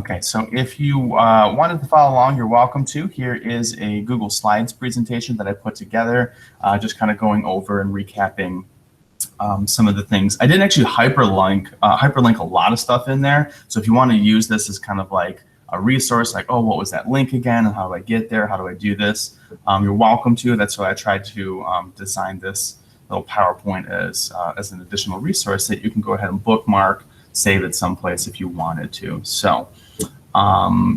Okay, so if you wanted to follow along, you're welcome to. Here is a Google Slides presentation that I put together, just kind of going over and recapping some of the things. I didn't actually hyperlink a lot of stuff in there. So if you want to use this as kind of like a resource, like, oh, what was that link again? And how do I get there? How do I do this? You're welcome to. That's why I tried to design this little PowerPoint as an additional resource that you can go ahead and bookmark, save it someplace if you wanted to. So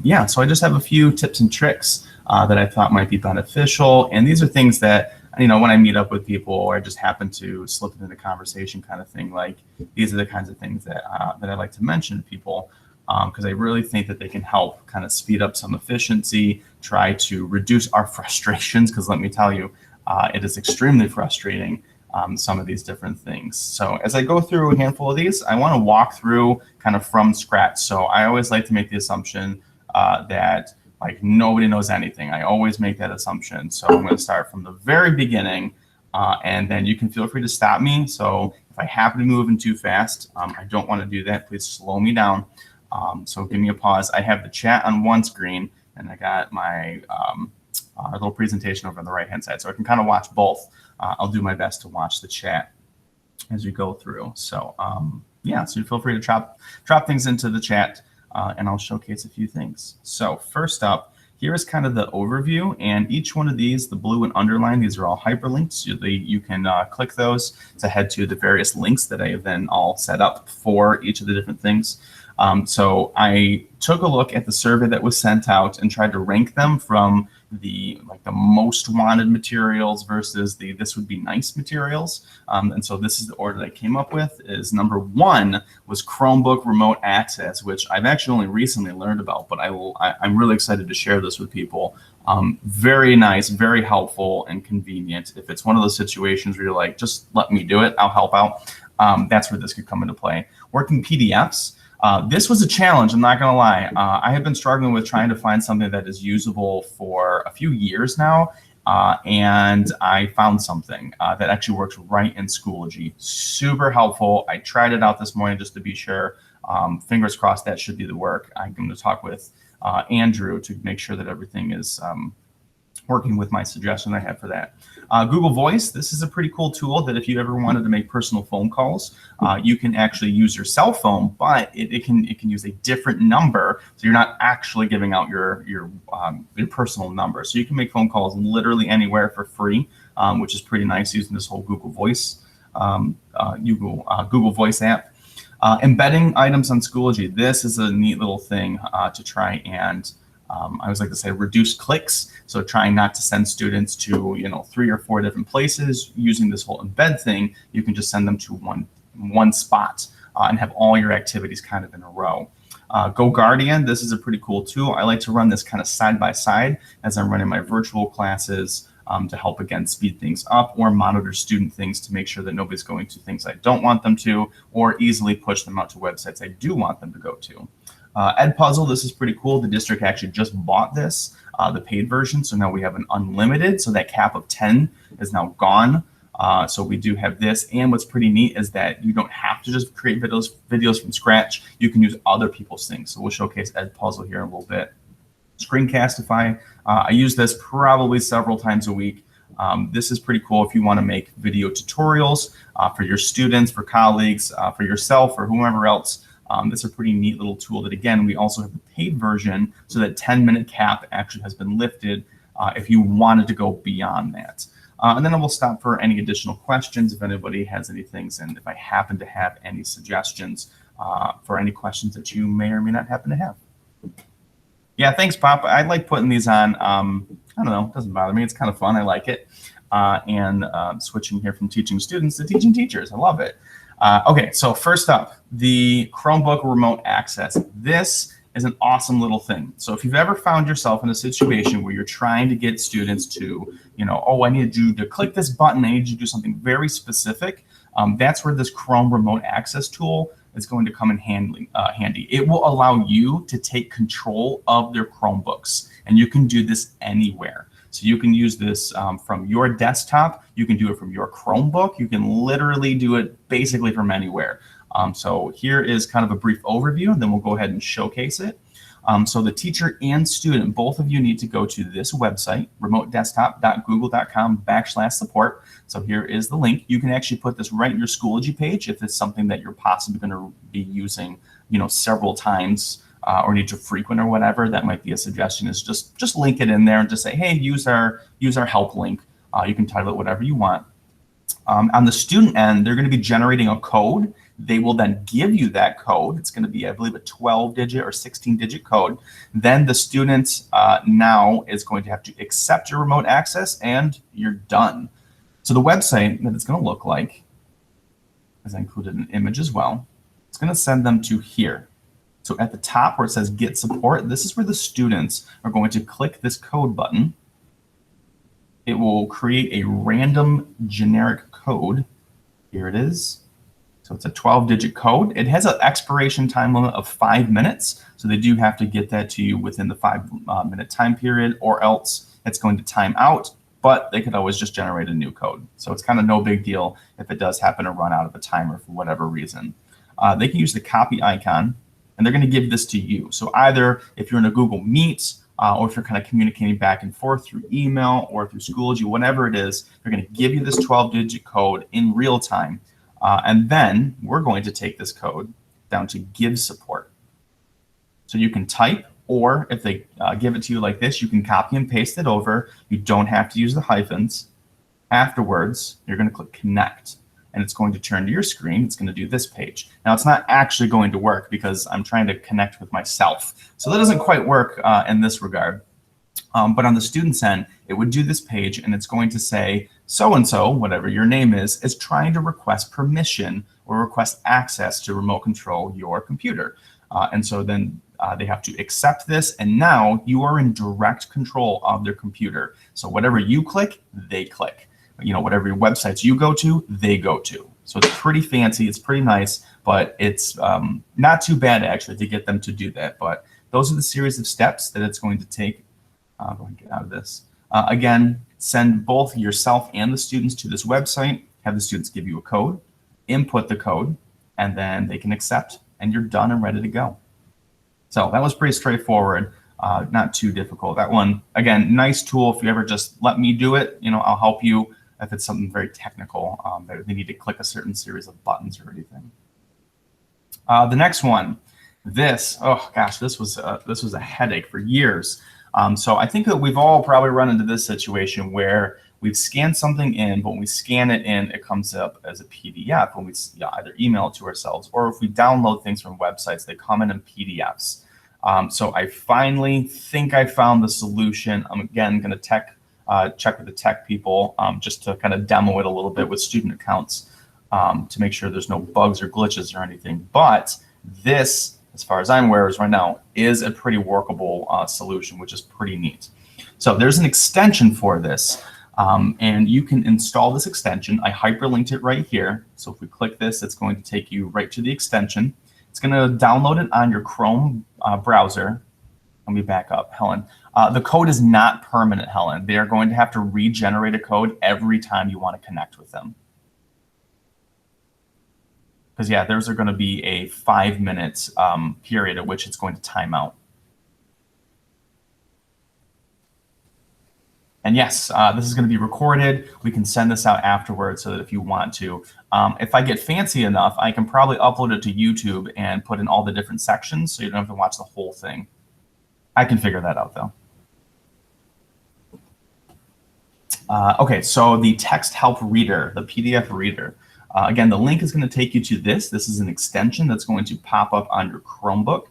yeah, so I just have a few tips and tricks that I thought might be beneficial. And these are things that, you know, when I meet up with people or I just happen to slip into the conversation kind of thing, like these are the kinds of things that, that I like to mention to people because I really think that they can help kind of speed up some efficiency, try to reduce our frustrations, because let me tell you, it is extremely frustrating, some of these different things. So as I go through a handful of these, I want to walk through kind of from scratch. So I always like to make the assumption that like nobody knows anything. I always make that assumption. So I'm going to start from the very beginning, and then you can feel free to stop me. So if I happen to move in too fast, I don't want to do that. Please slow me down. So give me a pause. I have the chat on one screen, and I got my little presentation over on the right-hand side. So I can kind of watch both. I'll do my best to watch the chat as we go through. So yeah, so you feel free to drop things into the chat, and I'll showcase a few things. So first up, here is kind of the overview, and each one of these, the blue and underline, these are all hyperlinks. So you can click those to head to the various links that I have then all set up for each of the different things. So I took a look at the survey that was sent out and tried to rank them from the most wanted materials versus the this would be nice materials. And so this is the order that I came up with. Is number 1 was Chromebook remote access, which I've actually only recently learned about, but I'm really excited to share this with people. Very nice, very helpful and convenient. If it's one of those situations where you're like, just let me do it, I'll help out. That's where this could come into play. Working PDFs. This was a challenge, I'm not going to lie. I have been struggling with trying to find something that is usable for a few years now, and I found something that actually works right in Schoology. Super helpful. I tried it out this morning just to be sure. Fingers crossed that should do the work. I'm going to talk with Andrew to make sure that everything is working with my suggestion I have for that. Google Voice, this is a pretty cool tool that if you ever wanted to make personal phone calls, you can actually use your cell phone, but it can use a different number, so you're not actually giving out your personal number. So you can make phone calls literally anywhere for free, which is pretty nice using this whole Google Voice Google Voice app. Embedding items on Schoology. This is a neat little thing to try and I always like to say reduce clicks. So trying not to send students to 3 or 4 different places. Using this whole embed thing, you can just send them to one spot and have all your activities kind of in a row. GoGuardian, this is a pretty cool tool. I like to run this kind of side by side as I'm running my virtual classes to help, again, speed things up or monitor student things to make sure that nobody's going to things I don't want them to, or easily push them out to websites I do want them to go to. EdPuzzle, this is pretty cool. The district actually just bought this, the paid version. So now we have an unlimited. So that cap of 10 is now gone. So we do have this. And what's pretty neat is that you don't have to just create videos from scratch. You can use other people's things. So we'll showcase EdPuzzle here in a little bit. Screencastify, I use this probably several times a week. This is pretty cool if you want to make video tutorials for your students, for colleagues, for yourself, or whomever else. This is a pretty neat little tool that, again, we also have the paid version, so that 10-minute cap actually has been lifted if you wanted to go beyond that. And then I will stop for any additional questions if anybody has any things, and if I happen to have any suggestions for any questions that you may or may not happen to have. Yeah, thanks, Pop. I like putting these on. I don't know, it doesn't bother me. It's kind of fun. I like it. And switching here from teaching students to teaching teachers. I love it. Okay, so first up, the Chromebook remote access. This is an awesome little thing. So if you've ever found yourself in a situation where you're trying to get students to, oh, I need you to click this button, I need you to do something very specific, that's where this Chrome remote access tool is going to come in handy. It will allow you to take control of their Chromebooks, and you can do this anywhere. So you can use this from your desktop. You can do it from your Chromebook. You can literally do it basically from anywhere. So here is kind of a brief overview, and then we'll go ahead and showcase it. So the teacher and student, both of you need to go to this website, remotedesktop.google.com/support. So here is the link. You can actually put this right in your Schoology page if it's something that you're possibly going to be using, several times or need to frequent or whatever. That might be a suggestion, is just link it in there and just say, hey, use our help link. You can title it whatever you want. On the student end, they're going to be generating a code. They will then give you that code. It's going to be, I believe, a 12-digit or 16-digit code. Then the student now is going to have to accept your remote access, and you're done. So the website that it's going to look like, as I included an image as well, it's going to send them to here. So at the top where it says Get Support, this is where the students are going to click this code button. It will create a random generic code. Here it is. So it's a 12-digit code. It has an expiration time limit of 5 minutes. So they do have to get that to you within the 5-minute time period, or else it's going to time out. But they could always just generate a new code. So it's kind of no big deal if it does happen to run out of a timer for whatever reason. They can use the copy icon, and they're going to give this to you. So either if you're in a Google Meet, or if you're kind of communicating back and forth through email or through Schoology, whatever it is, they're going to give you this 12-digit code in real time. And then we're going to take this code down to Give Support. So you can type, or if they give it to you like this, you can copy and paste it over. You don't have to use the hyphens. Afterwards, you're going to click Connect, and it's going to turn to your screen. It's going to do this page. Now, it's not actually going to work because I'm trying to connect with myself. So that doesn't quite work in this regard. But on the student's end, it would do this page, and it's going to say, so-and-so, whatever your name is trying to request permission or request access to remote control your computer. And so then they have to accept this, and now you are in direct control of their computer. So whatever you click, they click. Whatever websites you go to, they go to. So it's pretty fancy, it's pretty nice, but it's not too bad actually to get them to do that. But those are the series of steps that it's going to take. Go ahead and get out of this. Again, send both yourself and the students to this website, have the students give you a code, input the code, and then they can accept, and you're done and ready to go. So that was pretty straightforward, not too difficult. That one, again, nice tool. If you ever just let me do it, I'll help you if it's something very technical, that they need to click a certain series of buttons or anything. The next one, this was a headache for years. So I think that we've all probably run into this situation where we've scanned something in, but when we scan it in, it comes up as a PDF when we either email it to ourselves, or if we download things from websites, they come in PDFs. So I finally think I found the solution. I'm again going to check with the tech people just to kind of demo it a little bit with student accounts to make sure there's no bugs or glitches or anything. But this, as far as I'm aware, right now, is a pretty workable solution, which is pretty neat. So there's an extension for this, and you can install this extension. I hyperlinked it right here. So if we click this, it's going to take you right to the extension. It's going to download it on your Chrome browser. Let me back up, Helen. The code is not permanent, Helen. They are going to have to regenerate a code every time you want to connect with them. Because, yeah, theirs are going to be a 5-minute period at which it's going to time out. And yes, this is going to be recorded. We can send this out afterwards so that if you want to. If I get fancy enough, I can probably upload it to YouTube and put in all the different sections so you don't have to watch the whole thing. I can figure that out, though. Okay, so the text help reader, the PDF reader. Again, the link is going to take you to this. This is an extension that's going to pop up on your Chromebook.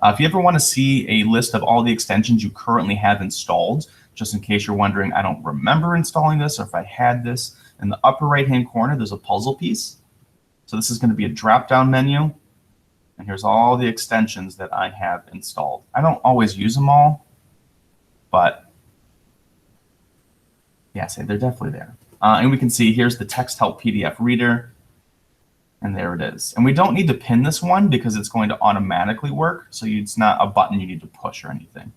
If you ever want to see a list of all the extensions you currently have installed, just in case you're wondering, I don't remember installing this, or if I had this, in the upper right-hand corner, there's a puzzle piece. So this is going to be a drop-down menu. And here's all the extensions that I have installed. I don't always use them all, but yeah, they're definitely there. And we can see here's the text help PDF reader, and there it is. And we don't need to pin this one because it's going to automatically work. So it's not a button you need to push or anything.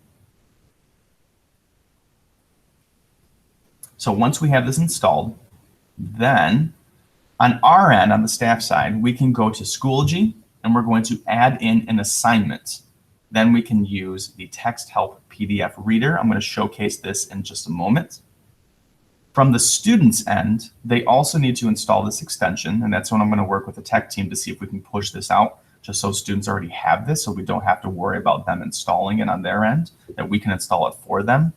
So once we have this installed, then on our end, on the staff side, we can go to Schoology, and we're going to add in an assignment. Then we can use the Text Help PDF Reader. I'm going to showcase this in just a moment. From the student's end, they also need to install this extension, and that's when I'm going to work with the tech team to see if we can push this out, just so students already have this, so we don't have to worry about them installing it on their end, that we can install it for them.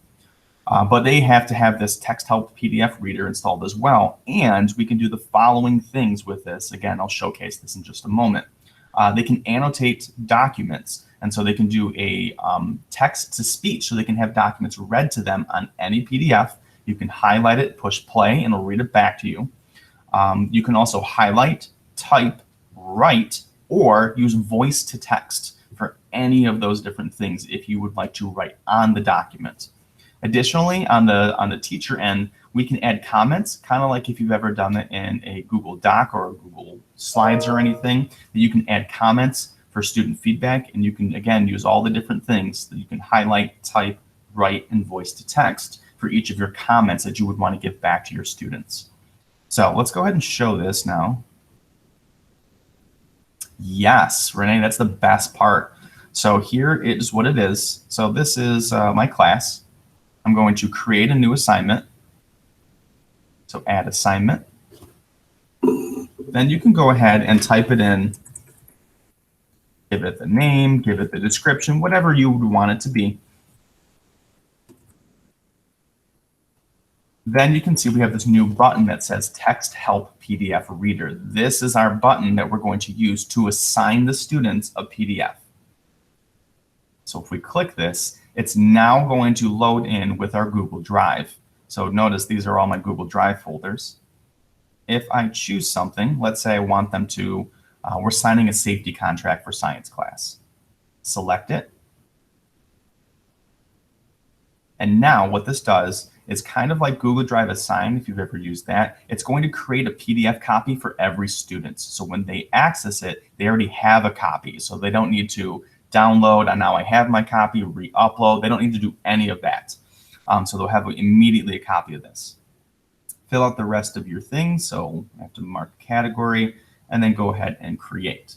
But they have to have this Text Help PDF Reader installed as well, and we can do the following things with this. Again, I'll showcase this in just a moment. They can annotate documents, and so they can do a text-to-speech, so they can have documents read to them on any PDF. You can highlight it, push play, and it'll read it back to you. You can also highlight, type, write, or use voice to text for any of those different things if you would like to write on the document. Additionally, on the teacher end, we can add comments, kind of like if you've ever done it in a Google Doc or a Google Slides or anything, that you can add comments for student feedback, and you can, again, use all the different things that you can highlight, type, write, and voice to text for each of your comments that you would want to give back to your students. So let's go ahead and show this now. Yes, Renee, that's the best part. So here is what it is. So this is my class. I'm going to create a new assignment. So add assignment. Then you can go ahead and type it in, give it the name, give it the description, whatever you would want it to be. Then you can see we have this new button that says Text Help PDF Reader. This is our button that we're going to use to assign the students a PDF. So if we click this, it's now going to load in with our Google Drive. So notice these are all my Google Drive folders. If I choose something, let's say I want them to, we're signing a safety contract for science class. Select it. And now what this does is kind of like Google Drive Assign, if you've ever used that. It's going to create a PDF copy for every student. So when they access it, they already have a copy. So they don't need to download, and now I have my copy, re-upload. They don't need to do any of that. So they'll have immediately a copy of this. Fill out the rest of your things. So I have to mark category and then go ahead and create.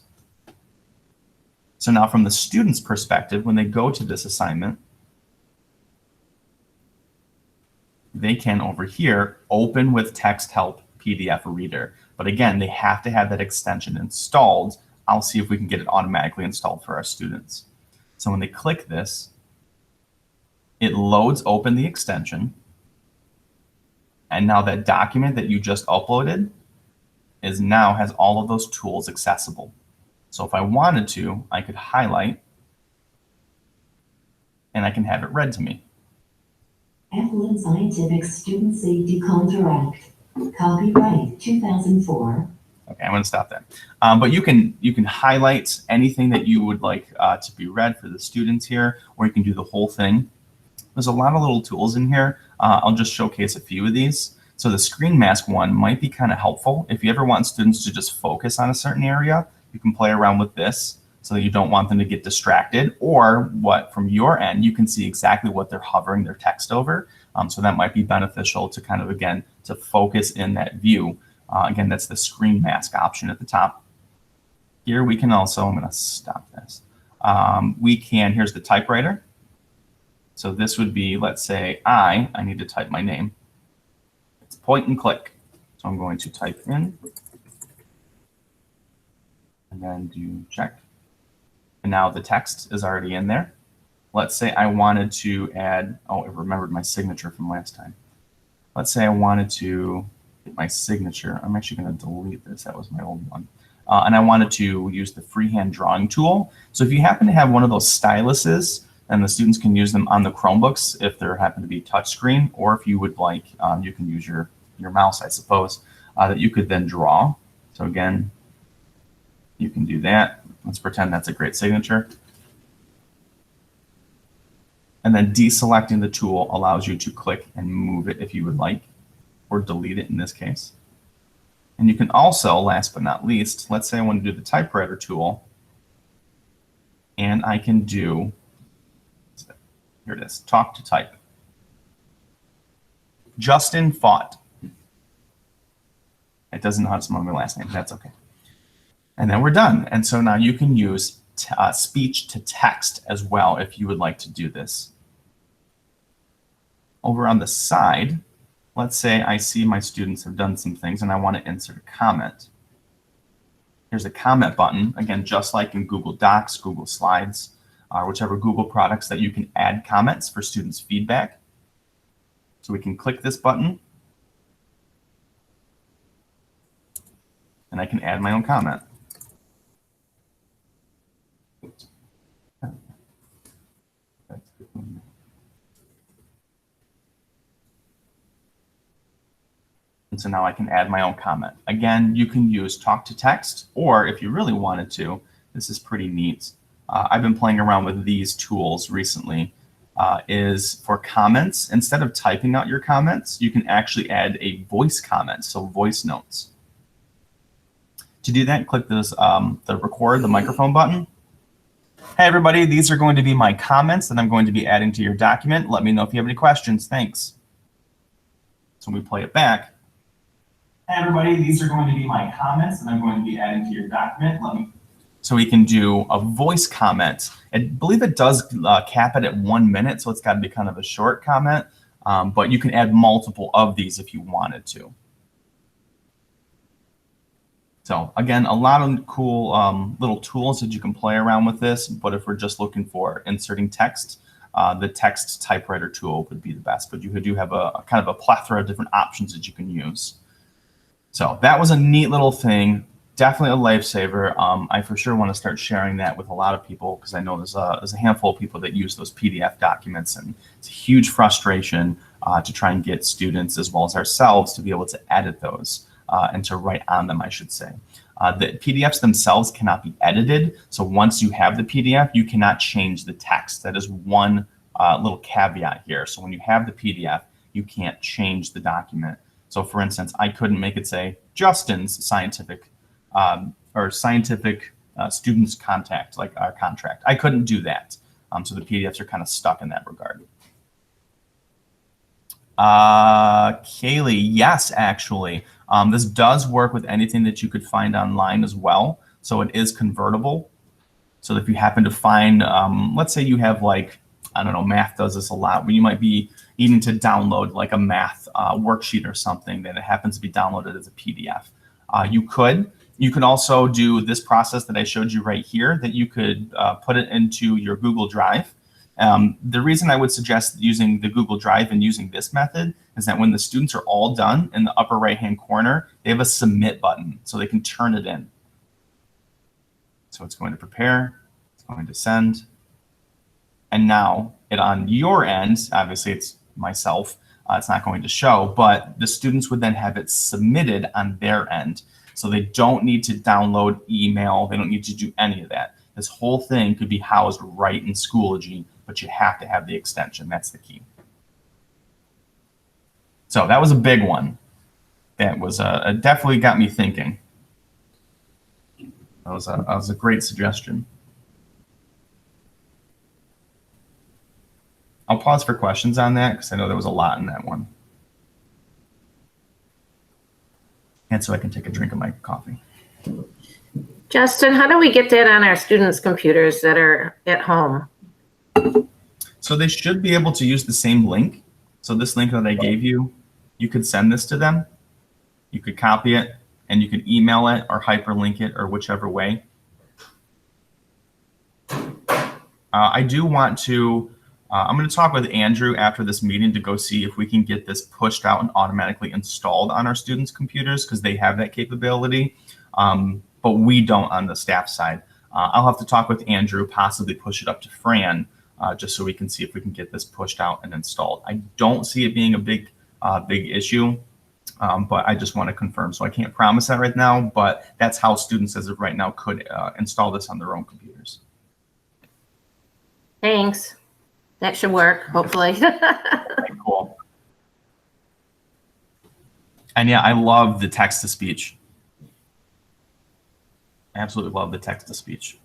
So now from the student's perspective, when they go to this assignment, they can over here open with Text Help PDF Reader. But again, they have to have that extension installed. I'll see if we can get it automatically installed for our students. So when they click this, it loads open the extension. And now that document that you just uploaded is now has all of those tools accessible. So if I wanted to, I could highlight and I can have it read to me. Evelyn Scientific Student Safety Contract. Copyright 2004. Okay, I'm going to stop there. But you can highlight anything that you would like to be read for the students here, or you can do the whole thing. There's a lot of little tools in here. I'll just showcase a few of these. So the screen mask one might be kind of helpful. If you ever want students to just focus on a certain area, you can play around with this so that you don't want them to get distracted, or what from your end, you can see exactly what they're hovering their text over. So that might be beneficial to kind of, again, to focus in that view. Again, that's the screen mask option at the top. Here we can also, I'm going to stop this. Here's the typewriter. So this would be, let's say I need to type my name. It's point and click. So I'm going to type in and then do check. And now the text is already in there. Let's say I wanted to add, oh, I remembered my signature from last time. Let's say I wanted to get my signature. I'm actually going to delete this. That was my old one. And I wanted to use the freehand drawing tool. So if you happen to have one of those styluses, and the students can use them on the Chromebooks if there happen to be touchscreen, or if you would like, you can use your mouse, I suppose, that you could then draw. So again, you can do that. Let's pretend that's a great signature. And then deselecting the tool allows you to click and move it if you would like, or delete it in this case. And you can also, last but not least, let's say I want to do the typewriter tool, and I can do, here it is, talk to type. Justin Faught. It doesn't know how to spell my last name. That's okay. And then we're done. And so now you can use speech to text as well if you would like to do this. Over on the side, let's say I see my students have done some things and I want to insert a comment. Here's a comment button, again, just like in Google Docs, Google Slides, or whichever Google products that you can add comments for students' feedback. So we can click this button and I can add my own comment. And so now I can add my own comment. Again, you can use talk to text, or if you really wanted to, this is pretty neat. I've been playing around with these tools recently. Is for comments, instead of typing out your comments, you can actually add a voice comment, so voice notes. To do that, click this, the record, the microphone button. Hey everybody, these are going to be my comments that I'm going to be adding to your document. Let me know if you have any questions. Thanks. So we play it back. Hey everybody, these are going to be my comments that I'm going to be adding to your document. So we can do a voice comment. I believe it does cap it at 1 minute, so it's got to be kind of a short comment, but you can add multiple of these if you wanted to. So again, a lot of cool little tools that you can play around with this, but if we're just looking for inserting text, the text typewriter tool would be the best, but you do have a kind of a plethora of different options that you can use. So that was a neat little thing. Definitely a lifesaver. I for sure want to start sharing that with a lot of people because I know there's a handful of people that use those PDF documents, and it's a huge frustration to try and get students as well as ourselves to be able to edit those and to write on them, I should say. The PDFs themselves cannot be edited, so once you have the PDF, you cannot change the text. That is one little caveat here. So when you have the PDF, you can't change the document. So for instance, I couldn't make it say Justin's scientific students contact, like our contract. I couldn't do that. So the PDFs are kind of stuck in that regard. Kaylee, yes, actually. This does work with anything that you could find online as well. So it is convertible. So if you happen to find, let's say you have like, I don't know, math does this a lot, where you might be needing to download like a math worksheet or something that it happens to be downloaded as a PDF. You could also do this process that I showed you right here, that you could put it into your Google Drive. The reason I would suggest using the Google Drive and using this method is that when the students are all done, in the upper right-hand corner, they have a submit button, so they can turn it in. So it's going to prepare, it's going to send, and now on your end, obviously it's myself, it's not going to show, but the students would then have it submitted on their end. So they don't need to download email. They don't need to do any of that. This whole thing could be housed right in Schoology, but you have to have the extension. That's the key. So that was a big one. That was it definitely got me thinking. That was a great suggestion. I'll pause for questions on that because I know there was a lot in that one. And so I can take a drink of my coffee. Justin, how do we get that on our students' computers that are at home? So they should be able to use the same link. So this link that I gave you, you could send this to them. You could copy it and you could email it or hyperlink it or whichever way. I do want to, I'm going to talk with Andrew after this meeting to go see if we can get this pushed out and automatically installed on our students' computers because they have that capability, but we don't on the staff side. I'll have to talk with Andrew, possibly push it up to Fran, just so we can see if we can get this pushed out and installed. I don't see it being a big issue, but I just want to confirm. So I can't promise that right now, but that's how students as of right now could install this on their own computers. Thanks. That should work, hopefully. Okay, cool. And yeah, I love the text-to-speech. I absolutely love the text-to-speech.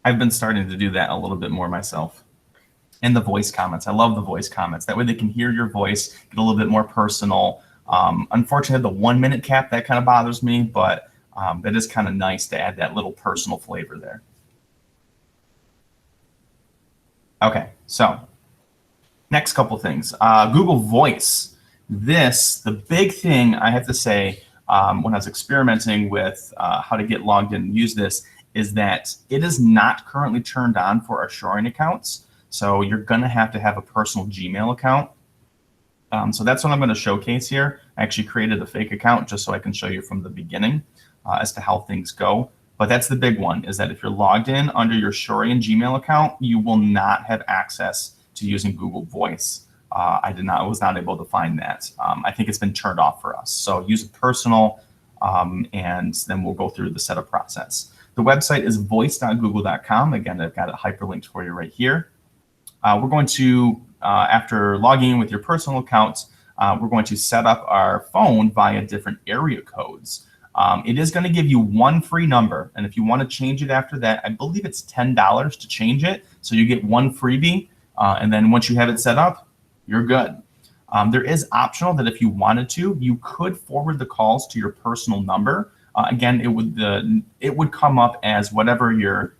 I've been starting to do that a little bit more myself. And the voice comments. I love the voice comments. That way they can hear your voice, get a little bit more personal. Unfortunately, the 1 minute cap, that kind of bothers me, but that is kind of nice to add that little personal flavor there. Okay, so next couple things. Google Voice. The big thing I have to say when I was experimenting with how to get logged in and use this is that it is not currently turned on for our shoring accounts. So you're going to have a personal Gmail account. So that's what I'm going to showcase here. I actually created a fake account just so I can show you from the beginning as to how things go. But that's the big one, is that if you're logged in under your Shorian Gmail account, you will not have access to using Google Voice. I was not able to find that. I think it's been turned off for us. So use a personal, and then we'll go through the setup process. The website is voice.google.com. Again, I've got it hyperlinked for you right here. We're going to, after logging in with your personal account, we're going to set up our phone via different area codes. It is going to give you one free number, and if you want to change it after that, I believe it's $10 to change it. So you get one freebie, and then once you have it set up, you're good. There is optional that if you wanted to, you could forward the calls to your personal number. Again, it would come up as whatever your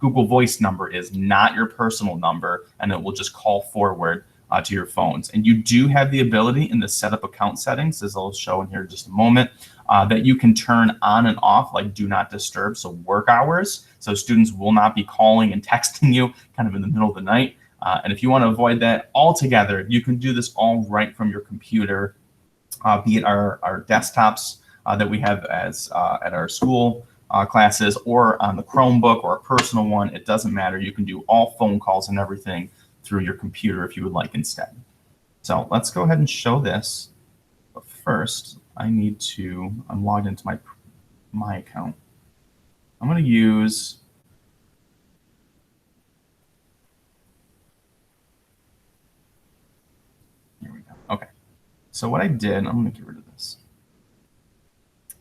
Google Voice number is, not your personal number, and it will just call forward to your phones. And you do have the ability in the setup account settings, as I'll show in here in just a moment, that you can turn on and off, like do not disturb, so work hours. So students will not be calling and texting you kind of in the middle of the night. And if you want to avoid that altogether, you can do this all right from your computer, be it our desktops that we have as at our school classes, or on the Chromebook or a personal one. It doesn't matter. You can do all phone calls and everything through your computer if you would like instead. So let's go ahead and show this. But first, I'm logged into my account. I'm going to use here we go. Okay. So what I did, I'm going to get rid of this,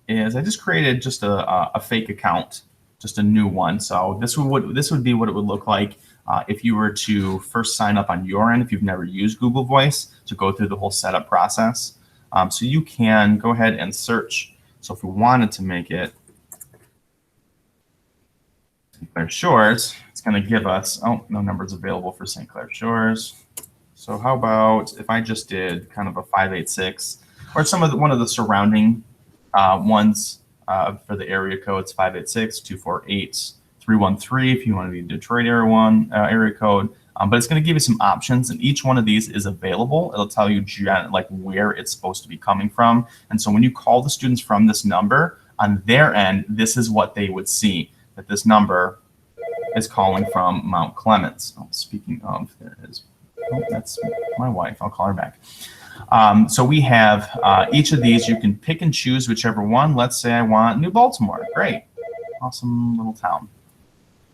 is I just created just a fake account, just a new one. So this would be what it would look like if you were to first sign up on your end, if you've never used Google Voice, to go through the whole setup process. So you can go ahead and search. So if we wanted to make it St. Clair Shores, it's going to give us, oh, no numbers available for St. Clair Shores. So how about if I just did kind of a 586, or one of the surrounding ones for the area codes, 586-248-313 if you want to be Detroit area code. But it's going to give you some options, and each one of these is available. It'll tell you like where it's supposed to be coming from. And so when you call the students from this number, on their end, this is what they would see, that this number is calling from Mount Clemens. Oh, speaking of, there it is. Oh, that's my wife. I'll call her back. So we have each of these. You can pick and choose whichever one. Let's say I want New Baltimore. Great. Awesome little town.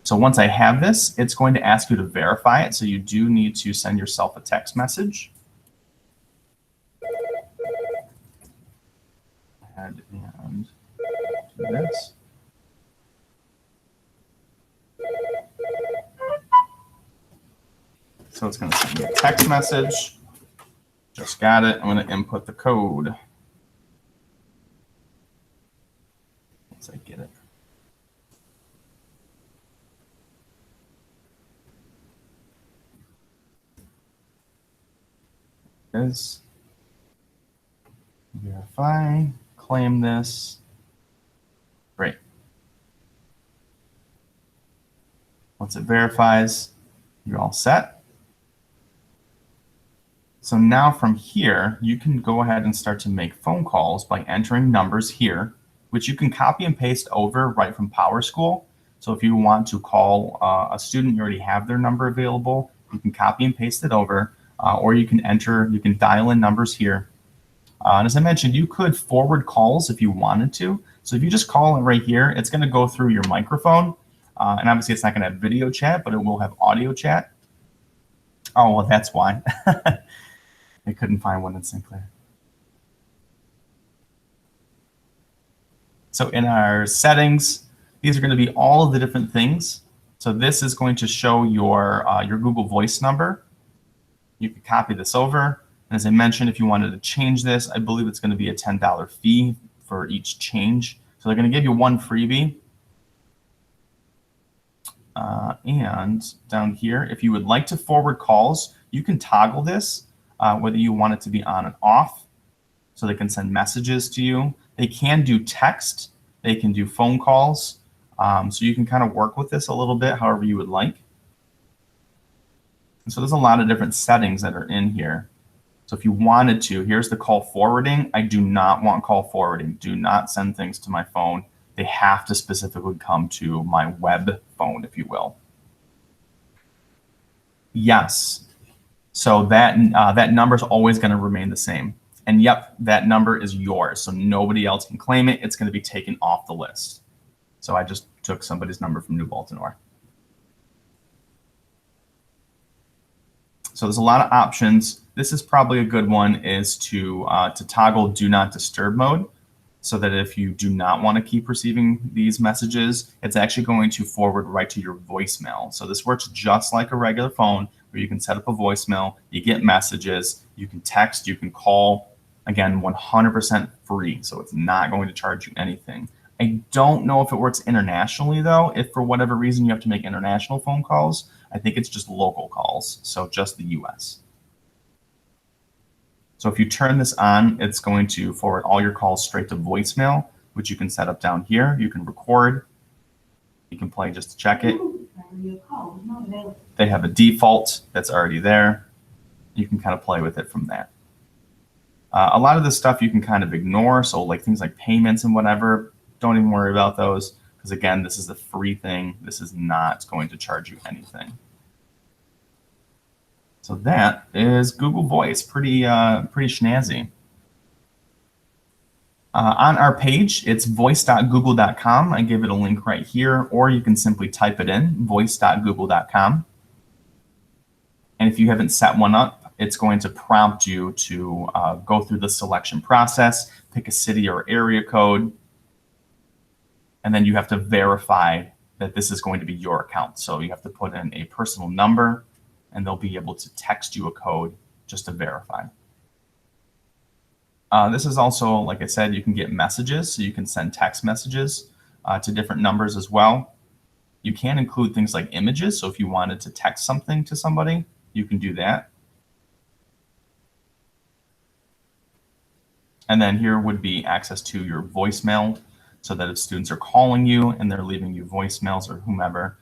So once I have this, it's going to ask you to verify it. So you do need to send yourself a text message. And do this. So it's going to send me a text message. Just got it. I'm going to input the code. Once I get it. Is verify, claim this. Great. Once it verifies, you're all set. So now from here, you can go ahead and start to make phone calls by entering numbers here, which you can copy and paste over right from PowerSchool. So if you want to call a student, you already have their number available, you can copy and paste it over. Or you can dial in numbers here. And as I mentioned, you could forward calls if you wanted to. So if you just call it right here, it's going to go through your microphone. And obviously, it's not going to have video chat, but it will have audio chat. Oh, well, that's why. I couldn't find one in St. Clair. So in our settings, these are going to be all of the different things. So this is going to show your Google Voice number. You can copy this over. And as I mentioned, if you wanted to change this, I believe it's going to be a $10 fee for each change. So they're going to give you one freebie. And down here, if you would like to forward calls, you can toggle this, whether you want it to be on and off, so they can send messages to you. They can do text. They can do phone calls. So you can kind of work with this a little bit, however you would like. And so there's a lot of different settings that are in here. So if you wanted to, here's the call forwarding. I do not want call forwarding. Do not send things to my phone. They have to specifically come to my web phone, if you will. Yes. So that number is always going to remain the same. And yep, that number is yours. So nobody else can claim it. It's going to be taken off the list. So I just took somebody's number from New Baltimore. So there's a lot of options. This is probably a good one, is to toggle do not disturb mode, so that if you do not want to keep receiving these messages, it's actually going to forward right to your voicemail. So this works just like a regular phone, where you can set up a voicemail, you get messages, you can text, you can call. Again, 100% free, so it's not going to charge you anything. I don't know if it works internationally, though. If for whatever reason you have to make international phone calls, I think it's just local calls, so just the US. So if you turn this on, it's going to forward all your calls straight to voicemail, which you can set up down here. You can record. You can play just to check it. They have a default that's already there. You can kind of play with it from there. A lot of this stuff you can kind of ignore, so like things like payments and whatever, don't even worry about those, because again, this is the free thing. This is not going to charge you anything. So that is Google Voice, pretty snazzy. On our page, it's voice.google.com. I give it a link right here, or you can simply type it in, voice.google.com. And if you haven't set one up, it's going to prompt you to go through the selection process, pick a city or area code, and then you have to verify that this is going to be your account. So you have to put in a personal number, and they'll be able to text you a code just to verify. This is also, like I said, you can get messages, so you can send text messages to different numbers as well. You can include things like images, so if you wanted to text something to somebody, you can do that. And then here would be access to your voicemail, so that if students are calling you and they're leaving you voicemails or whomever,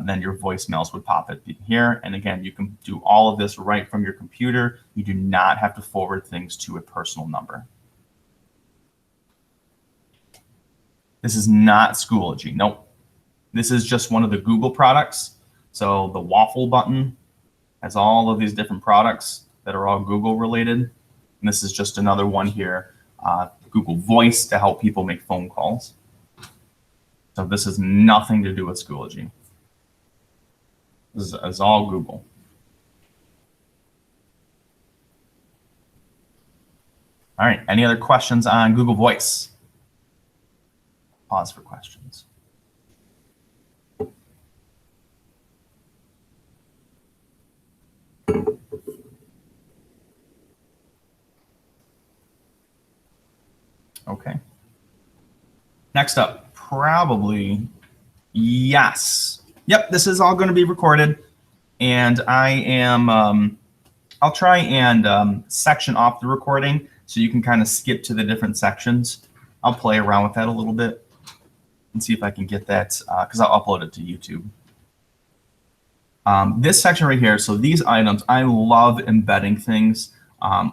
then your voicemails would pop it here. And again, you can do all of this right from your computer. You do not have to forward things to a personal number. This is not Schoology. Nope. This is just one of the Google products. So the waffle button has all of these different products that are all Google related. And this is just another one here, Google Voice, to help people make phone calls. So this has nothing to do with Schoology. This is all Google. All right, any other questions on Google Voice? Pause for questions. Okay. Next up, probably, yes. Yep, this is all going to be recorded, and I am, I'll try and section off the recording so you can kind of skip to the different sections. I'll play around with that a little bit and see if I can get that, because I'll upload it to YouTube. This section right here, so these items, I love embedding things.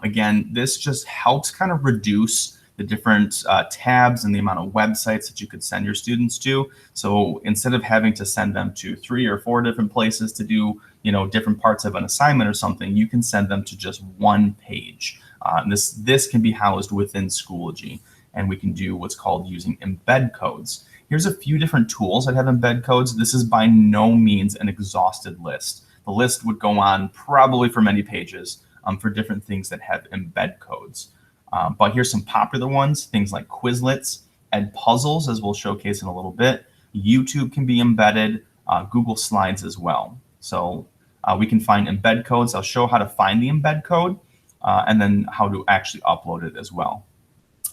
Again, this just helps kind of reduce the different tabs and the amount of websites that you could send your students to. So instead of having to send them to 3 or 4 different places to do, different parts of an assignment or something, you can send them to just one page. This can be housed within Schoology, and we can do what's called using embed codes. Here's a few different tools that have embed codes. This is by no means an exhausted list. The list would go on probably for many pages for different things that have embed codes. But here's some popular ones, things like Quizlets, EdPuzzles, as we'll showcase in a little bit. YouTube can be embedded, Google Slides as well. So we can find embed codes. I'll show how to find the embed code and then how to actually upload it as well.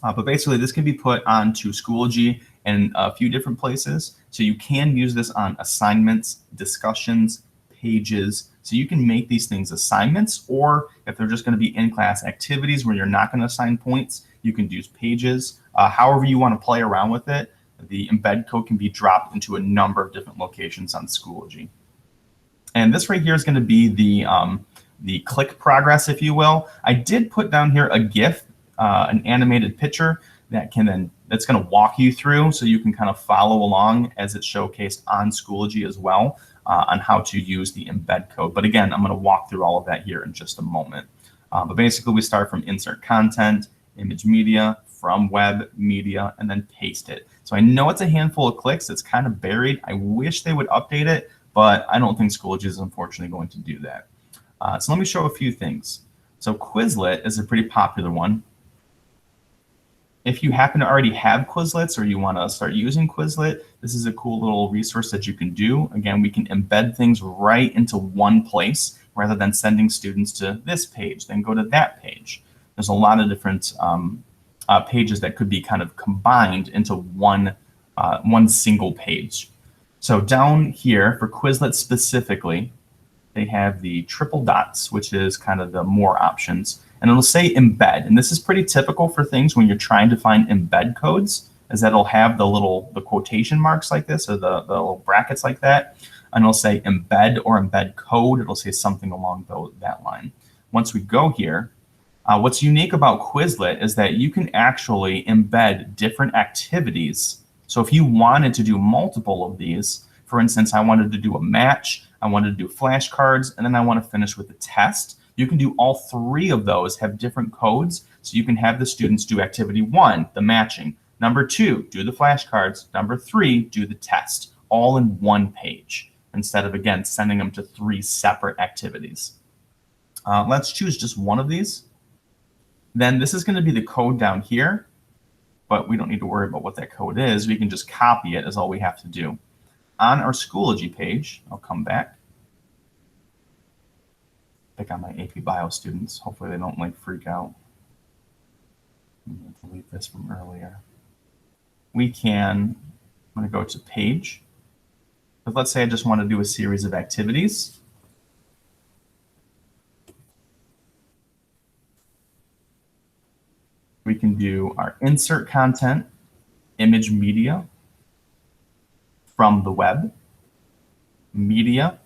But basically, this can be put onto Schoology in a few different places. So you can use this on assignments, discussions, pages. So you can make these things assignments, or if they're just going to be in-class activities where you're not going to assign points, you can use pages. However you want to play around with it, the embed code can be dropped into a number of different locations on Schoology. And this right here is going to be the click progress, if you will. I did put down here a GIF, an animated picture that that's going to walk you through, so you can kind of follow along as it's showcased on Schoology as well, on how to use the embed code. But again, I'm going to walk through all of that here in just a moment. But basically, we start from insert content, image media, from web, media, and then paste it. So I know it's a handful of clicks. It's kind of buried. I wish they would update it, but I don't think Schoology is unfortunately going to do that. So let me show a few things. So Quizlet is a pretty popular one. If you happen to already have Quizlets or you want to start using Quizlet, this is a cool little resource that you can do. Again, we can embed things right into one place rather than sending students to this page, then go to that page. There's a lot of different pages that could be kind of combined into one single page. So down here for Quizlet specifically, they have the triple dots, which is kind of the more options. And it'll say embed. And this is pretty typical for things when you're trying to find embed codes, is that it'll have the quotation marks like this, or the little brackets like that. And it'll say embed or embed code. It'll say something along that line. Once we go here, what's unique about Quizlet is that you can actually embed different activities. So if you wanted to do multiple of these, for instance, I wanted to do a match, I wanted to do flashcards, and then I want to finish with a test, you can do all three of those, have different codes. So you can have the students do activity 1, the matching, number 2, do the flashcards, number 3, do the test, all in one page, instead of, again, sending them to 3 separate activities. Let's choose just one of these. Then this is going to be the code down here, but we don't need to worry about what that code is. We can just copy it, is all we have to do. On our Schoology page, I'll come back. Pick on my AP Bio students. Hopefully they don't freak out. I'm going to delete this from earlier. I'm going to go to page. But let's say I just want to do a series of activities. We can do our insert content, image media, from the web, media,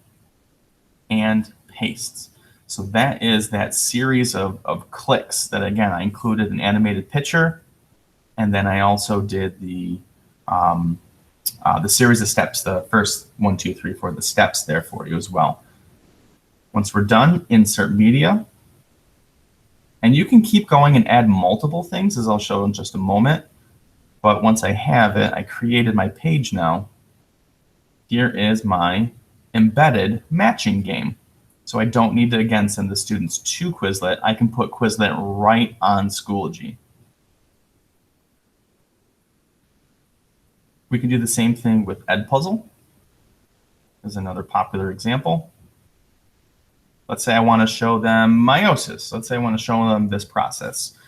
and pastes. So that is that series of clicks that, again, I included an animated picture, and then I also did the series of steps, the first 1, 2, 3, 4, the steps there for you as well. Once we're done, insert media. And you can keep going and add multiple things, as I'll show in just a moment. But once I have it, I created my page now. Here is my embedded matching game. So I don't need to, again, send the students to Quizlet. I can put Quizlet right on Schoology. We can do the same thing with EdPuzzle. There's another popular example. Let's say I want to show them meiosis. Let's say I want to show them this process.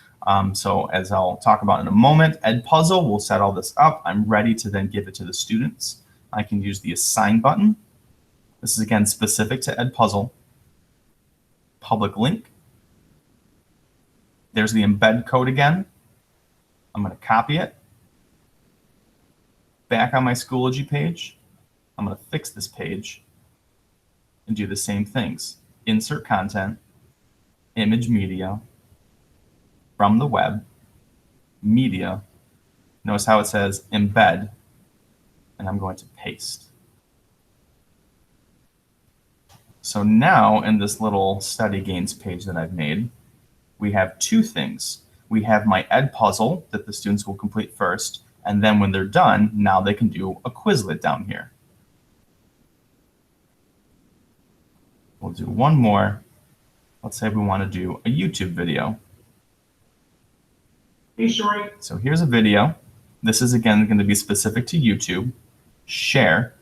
So as I'll talk about in a moment, EdPuzzle will set all this up. I'm ready to then give it to the students. I can use the assign button. This is, again, specific to EdPuzzle. Public link. There's the embed code again. I'm going to copy it. Back on my Schoology page, I'm going to fix this page and do the same things. Insert content, image media, from the web, media. Notice how it says embed, and I'm going to paste. So now in this little study gains page that I've made, we have 2 things. We have my EdPuzzle that the students will complete first, and then when they're done, now they can do a Quizlet down here. We'll do one more. Let's say we want to do a YouTube video. Hey, Shorty. So here's a video. This is, again, going to be specific to YouTube. Share.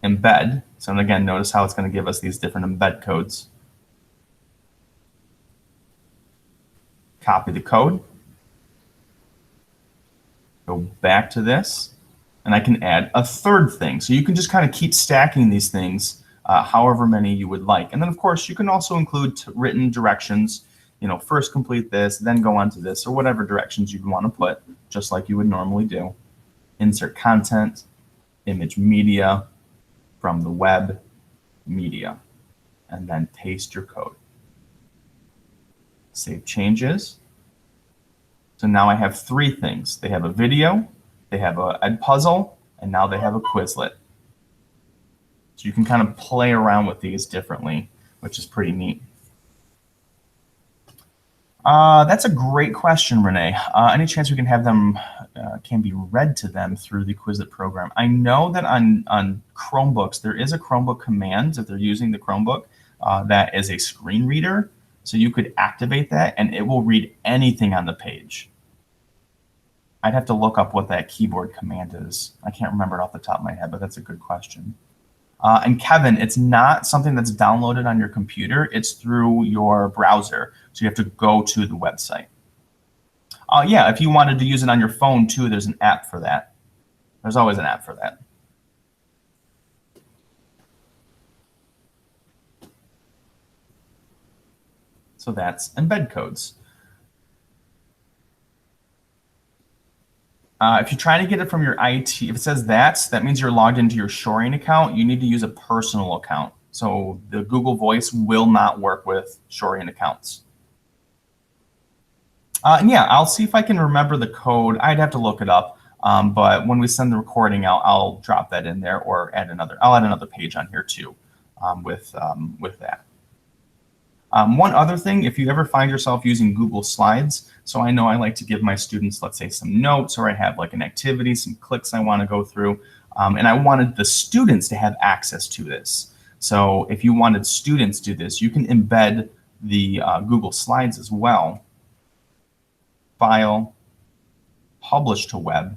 Embed. So again, notice how it's going to give us these different embed codes. Copy the code. go back to this, and I can add a third thing. So you can just kind of keep stacking these things, however many you would like. And then of course you can also include written directions, you know, first complete this, then go on to this, or whatever directions you'd want to put, just like you would normally do. Insert content, image media from the web, media, and then paste your code. Save changes. So now I have three things. They have a video, they have a EdPuzzle, and now they have a Quizlet. So you can kind of play around with these differently, which is pretty neat. That's a great question, Renee. Any chance we can have them, can be read to them through the Quizlet program? I know that on Chromebooks, there is a Chromebook command, if they're using the Chromebook, that is a screen reader. So you could activate that and it will read anything on the page. I'd have to look up what that keyboard command is. I can't remember it off the top of my head, but that's a good question. And Kevin, it's not something that's downloaded on your computer. It's through your browser. So you have to go to the website. Yeah, if you wanted to use it on your phone too, there's an app for that. There's always an app for that. So that's embed codes. If you're trying to get it from your IT, if it says that means you're logged into your Shoring account. You need to use a personal account. So the Google Voice will not work with Shoring accounts. And yeah, I'll see if I can remember the code. I'd have to look it up. But when we send the recording out, I'll drop that in there or add another. I'll add another page on here too with that. One other thing, if you ever find yourself using Google Slides, so I know I like to give my students, let's say, some notes, or I have like an activity, some clicks I want to go through, and I wanted the students to have access to this. So if you wanted students to do this, you can embed the Google Slides as well. File, publish to web.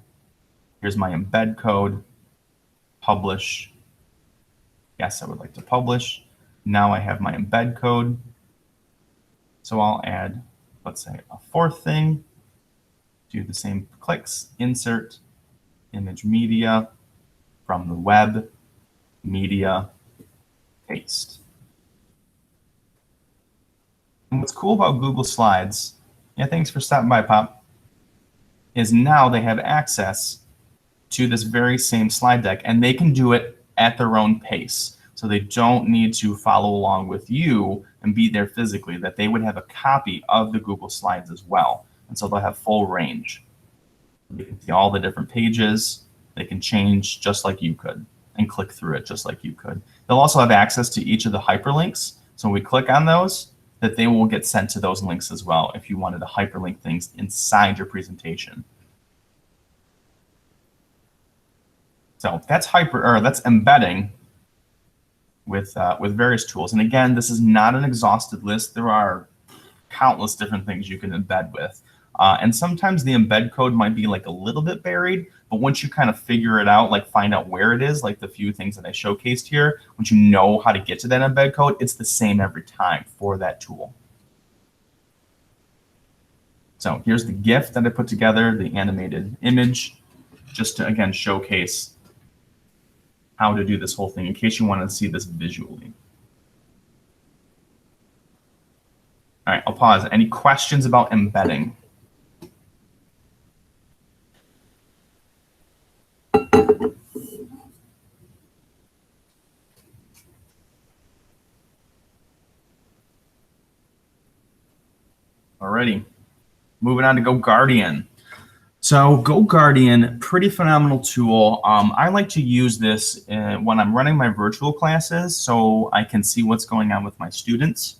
Here's my embed code, publish. Yes, I would like to publish. Now I have my embed code. So I'll add, let's say, a fourth thing, do the same clicks, insert, image media from the web, media, paste. And what's cool about Google Slides, yeah, thanks for stopping by, Pop, is now they have access to this very same slide deck, and they can do it at their own pace. So they don't need to follow along with you and be there physically, that they would have a copy of the Google Slides as well. And so they'll have full range. You can see all the different pages. They can change just like you could and click through it just like you could. They'll also have access to each of the hyperlinks. So when we click on those, that they will get sent to those links as well if you wanted to hyperlink things inside your presentation. So that's that's embedding with various tools. And again, this is not an exhaustive list. There are countless different things you can embed with. And sometimes the embed code might be like a little bit buried, but once you kind of figure it out, like find out where it is, like the few things that I showcased here, once you know how to get to that embed code, it's the same every time for that tool. So here's the GIF that I put together, the animated image, just to, again, showcase how to do this whole thing in case you want to see this visually. All right, I'll pause. Any questions about embedding? Alrighty, moving on to GoGuardian. So GoGuardian, pretty phenomenal tool. I like to use this when I'm running my virtual classes so I can see what's going on with my students.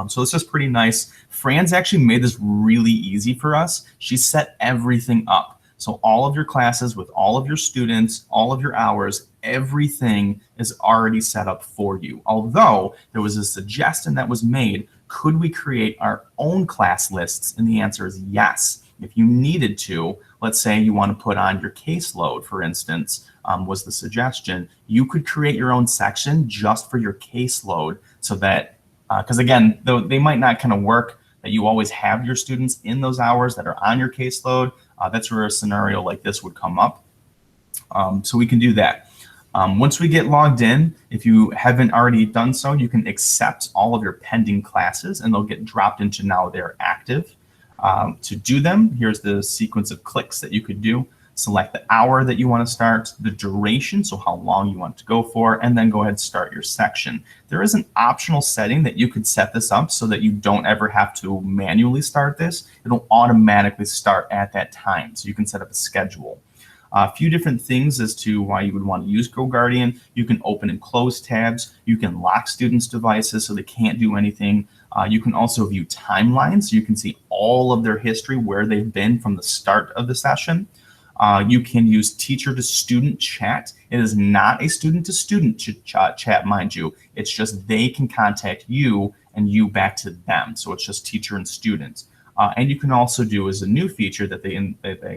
So this is pretty nice. Fran's actually made this really easy for us. She set everything up. So all of your classes with all of your students, all of your hours, everything is already set up for you. Although there was a suggestion that was made, could we create our own class lists? And the answer is yes. If you needed to, let's say you want to put on your caseload, for instance, was the suggestion, you could create your own section just for your caseload so that, because again, though they might not kind of work that you always have your students in those hours that are on your caseload, that's where a scenario like this would come up. So we can do that. Once we get logged in, if you haven't already done so, you can accept all of your pending classes and they'll get dropped into now they're active. To do them, here's the sequence of clicks that you could do. Select the hour that you want to start, the duration, so how long you want it to go for, and then go ahead and start your section. There is an optional setting that you could set this up so that you don't ever have to manually start this. It'll automatically start at that time, so you can set up a schedule. A few different things as to why you would want to use GoGuardian. You can open and close tabs. You can lock students' devices so they can't do anything. You can also view timelines, so you can see all of their history, where they've been from the start of the session. You can use teacher-to-student chat. It is not a student-to-student chat, mind you. It's just they can contact you and you back to them. So it's just teacher and student. And you can also do, as a new feature that they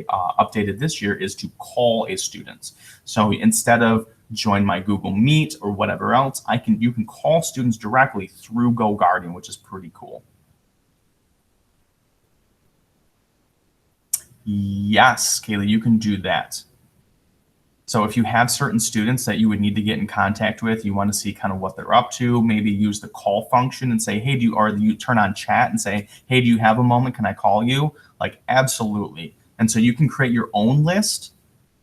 updated this year, is to call a student. So instead of join my Google Meet or whatever else, you can call students directly through GoGuardian, which is pretty cool. Yes, Kaylee, you can do that. So if you have certain students that you would need to get in contact with, you want to see kind of what they're up to, maybe use the call function and say, hey, you turn on chat and say, hey, do you have a moment? Can I call you? Like, absolutely. And so you can create your own list.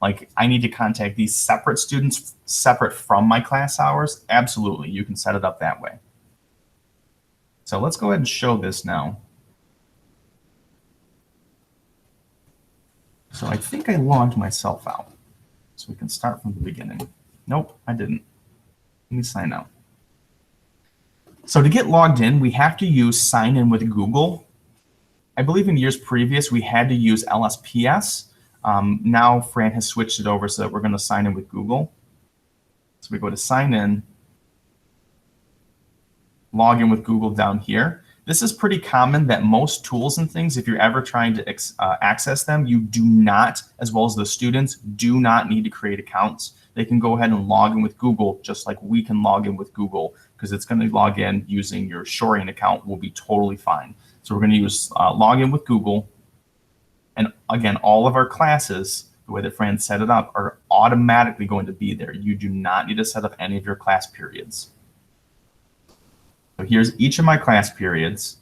Like, I need to contact these separate students separate from my class hours. Absolutely. You can set it up that way. So let's go ahead and show this now. So I think I logged myself out. So we can start from the beginning. Nope, I didn't. Let me sign out. So to get logged in, we have to use sign in with Google. I believe in years previous, we had to use LSPS. Now Fran has switched it over so that we're going to sign in with Google. So we go to sign in, log in with Google down here. This is pretty common that most tools and things, if you're ever trying to access them, you do not, as well as the students, do not need to create accounts. They can go ahead and log in with Google just like we can log in with Google, because it's going to log in using your Shorian account will be totally fine. So we're going to use log in with Google. And again, all of our classes, the way that Fran set it up, are automatically going to be there. You do not need to set up any of your class periods. So here's each of my class periods,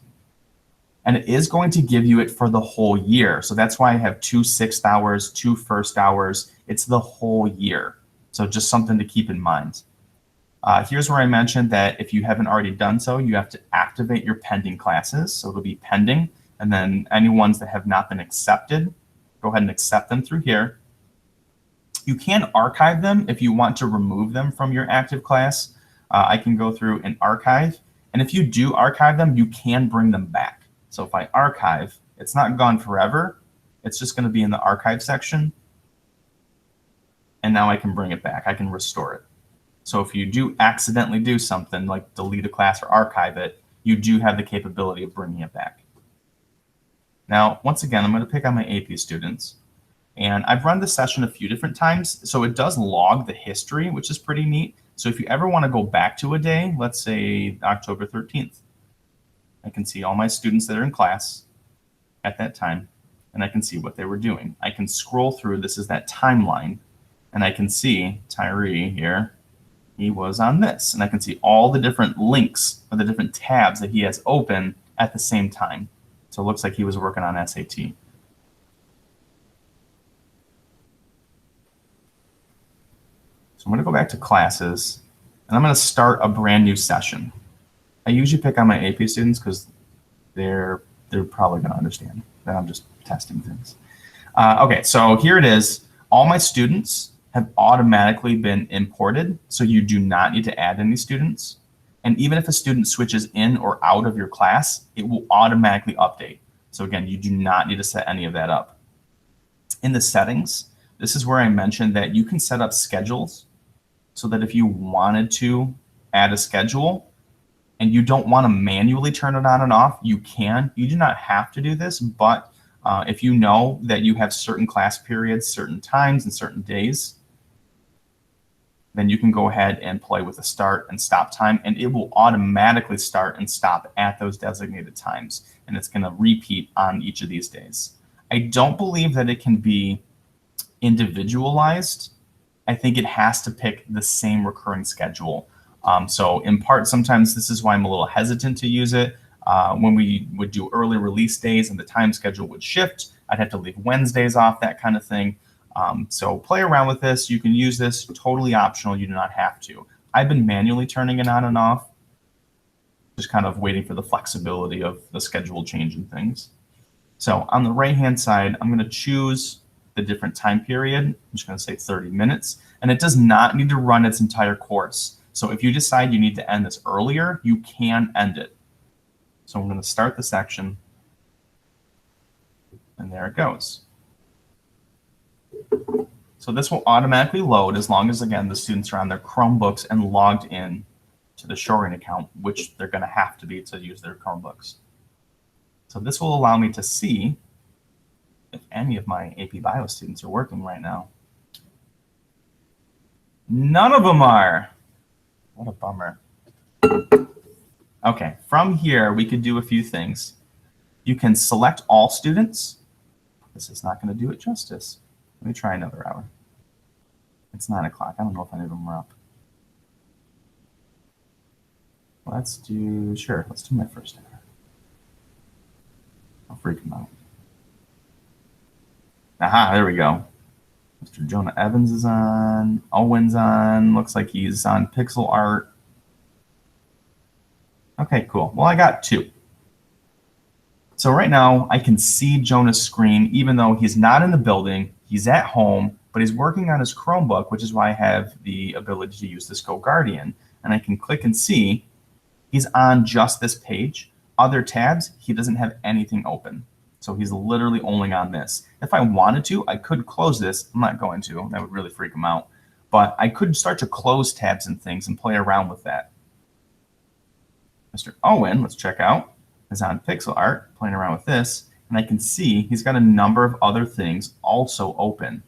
and it is going to give you it for the whole year. So that's why I have 2 6th hours, 2 1st hours. It's the whole year. So just something to keep in mind. Here's where I mentioned that if you haven't already done so, you have to activate your pending classes. So it'll be pending, and then any ones that have not been accepted, go ahead and accept them through here. You can archive them if you want to remove them from your active class. I can go through and archive. And if you do archive them, you can bring them back. So if I archive, it's not gone forever. It's just going to be in the archive section. And now I can bring it back. I can restore it. So if you do accidentally do something like delete a class or archive it, you do have the capability of bringing it back. Now, once again, I'm going to pick on my AP students. And I've run this session a few different times. So it does log the history, which is pretty neat. So if you ever want to go back to a day, let's say October 13th, I can see all my students that are in class at that time, and I can see what they were doing. I can scroll through, this is that timeline, and I can see Tyree here, he was on this, and I can see all the different links or the different tabs that he has open at the same time. So it looks like he was working on SAT. I'm going to go back to classes, and I'm going to start a brand new session. I usually pick on my AP students because they're probably going to understand that I'm just testing things. Okay, so here it is. All my students have automatically been imported, so you do not need to add any students. And even if a student switches in or out of your class, it will automatically update. So again, you do not need to set any of that up. In the settings, this is where I mentioned that you can set up schedules, so that if you wanted to add a schedule and you don't want to manually turn it on and off, you can. You do not have to do this, but if you know that you have certain class periods, certain times, and certain days, then you can go ahead and play with the start and stop time, and it will automatically start and stop at those designated times, and it's going to repeat on each of these days. I don't believe that it can be individualized. I think it has to pick the same recurring schedule. So in part, sometimes this is why I'm a little hesitant to use it. When we would do early release days and the time schedule would shift, I'd have to leave Wednesdays off, that kind of thing. So play around with this. You can use this, totally optional. You do not have to. I've been manually turning it on and off, just kind of waiting for the flexibility of the schedule change and things. So on the right-hand side, I'm going to choose the different time period. I'm just going to say 30 minutes. And it does not need to run its entire course. So if you decide you need to end this earlier, you can end it. So I'm going to start the section. And there it goes. So this will automatically load as long as, again, the students are on their Chromebooks and logged in to the Shoring account, which they're going to have to be to use their Chromebooks. So this will allow me to see if any of my AP Bio students are working right now. None of them are. What a bummer. Okay, from here, we could do a few things. You can select all students. This is not going to do it justice. Let me try another hour. It's 9 o'clock. I don't know if any of them are up. Let's do, sure, let's do my first hour. I'll freak them out. Aha, there we go. Mr. Jonah Evans is on. Owen's on. Looks like he's on pixel art. Okay, cool. Well, I got 2. So right now, I can see Jonah's screen, even though he's not in the building. He's at home, but he's working on his Chromebook, which is why I have the ability to use this GoGuardian. And I can click and see he's on just this page. Other tabs, he doesn't have anything open. So he's literally only on this. If I wanted to, I could close this. I'm not going to. That would really freak him out. But I could start to close tabs and things and play around with that. Mr. Owen, let's check out, is on pixel art, playing around with this. And I can see he's got a number of other things also open.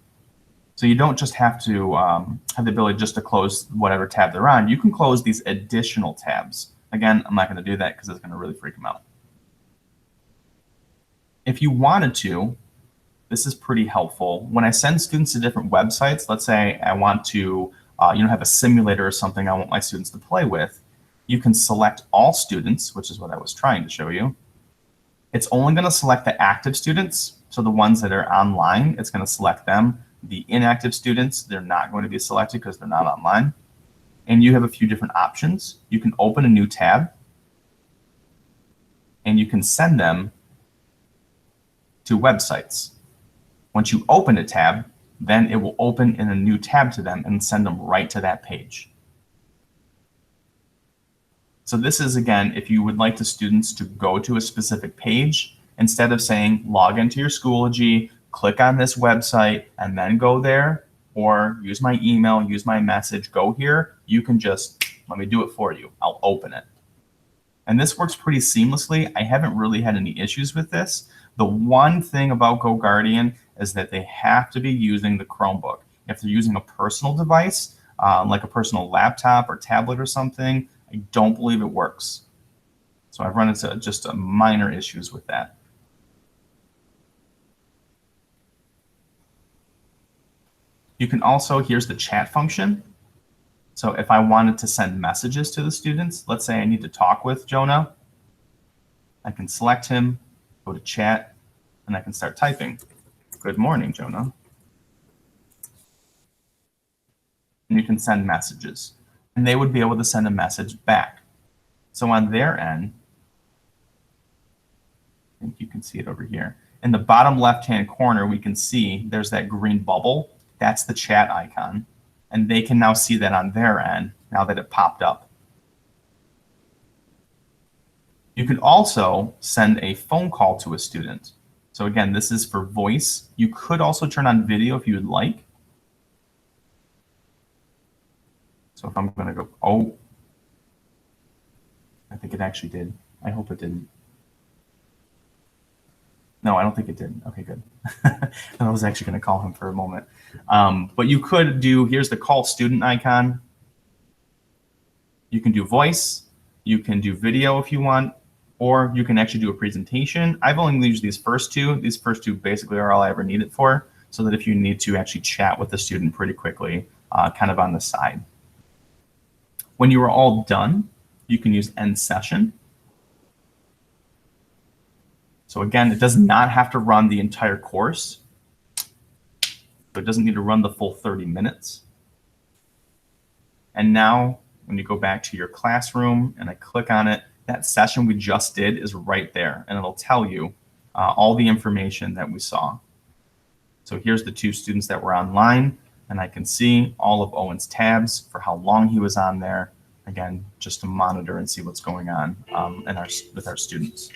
So you don't just have to have the ability just to close whatever tab they're on. You can close these additional tabs. Again, I'm not going to do that because it's going to really freak them out. If you wanted to, this is pretty helpful. When I send students to different websites, let's say I want to have a simulator or something I want my students to play with, you can select all students, which is what I was trying to show you. It's only going to select the active students, so the ones that are online, it's going to select them. The inactive students, they're not going to be selected because they're not online. And you have a few different options. You can open a new tab, and you can send them to websites. Once you open a tab, then it will open in a new tab to them and send them right to that page. So this is, again, if you would like the students to go to a specific page, instead of saying log into your Schoology, click on this website, and then go there, or use my email, use my message, go here, you can just, let me do it for you. I'll open it. And this works pretty seamlessly. I haven't really had any issues with this. The one thing about GoGuardian is that they have to be using the Chromebook. If they're using a personal device, like a personal laptop or tablet or something, I don't believe it works. So I've run into just minor issues with that. You can also, here's the chat function. So if I wanted to send messages to the students, let's say I need to talk with Jonah, I can select him, go to chat, and I can start typing. Good morning, Jonah. And you can send messages. And they would be able to send a message back. So on their end, I think you can see it over here. In the bottom left-hand corner, we can see there's that green bubble. That's the chat icon. And they can now see that on their end, now that it popped up. You can also send a phone call to a student. So again, this is for voice. You could also turn on video if you would like. So if I'm going to go, oh, I think it actually did. I hope it didn't. No, I don't think it did. Okay, good. I was actually going to call him for a moment. But you could do, here's the call student icon. You can do voice. You can do video if you want. or you can actually do a presentation. I've only used these first two. These first two basically are all I ever need it for, so that if you need to actually chat with the student pretty quickly, kind of on the side. When you are all done, you can use end session. So again, it does not have to run the entire course. So it doesn't need to run the full 30 minutes. And now when you go back to your classroom and I click on it, that session we just did is right there, and it'll tell you all the information that we saw. So here's the 2 students that were online, and I can see all of Owen's tabs for how long he was on there. Again, just to monitor and see what's going on with our students.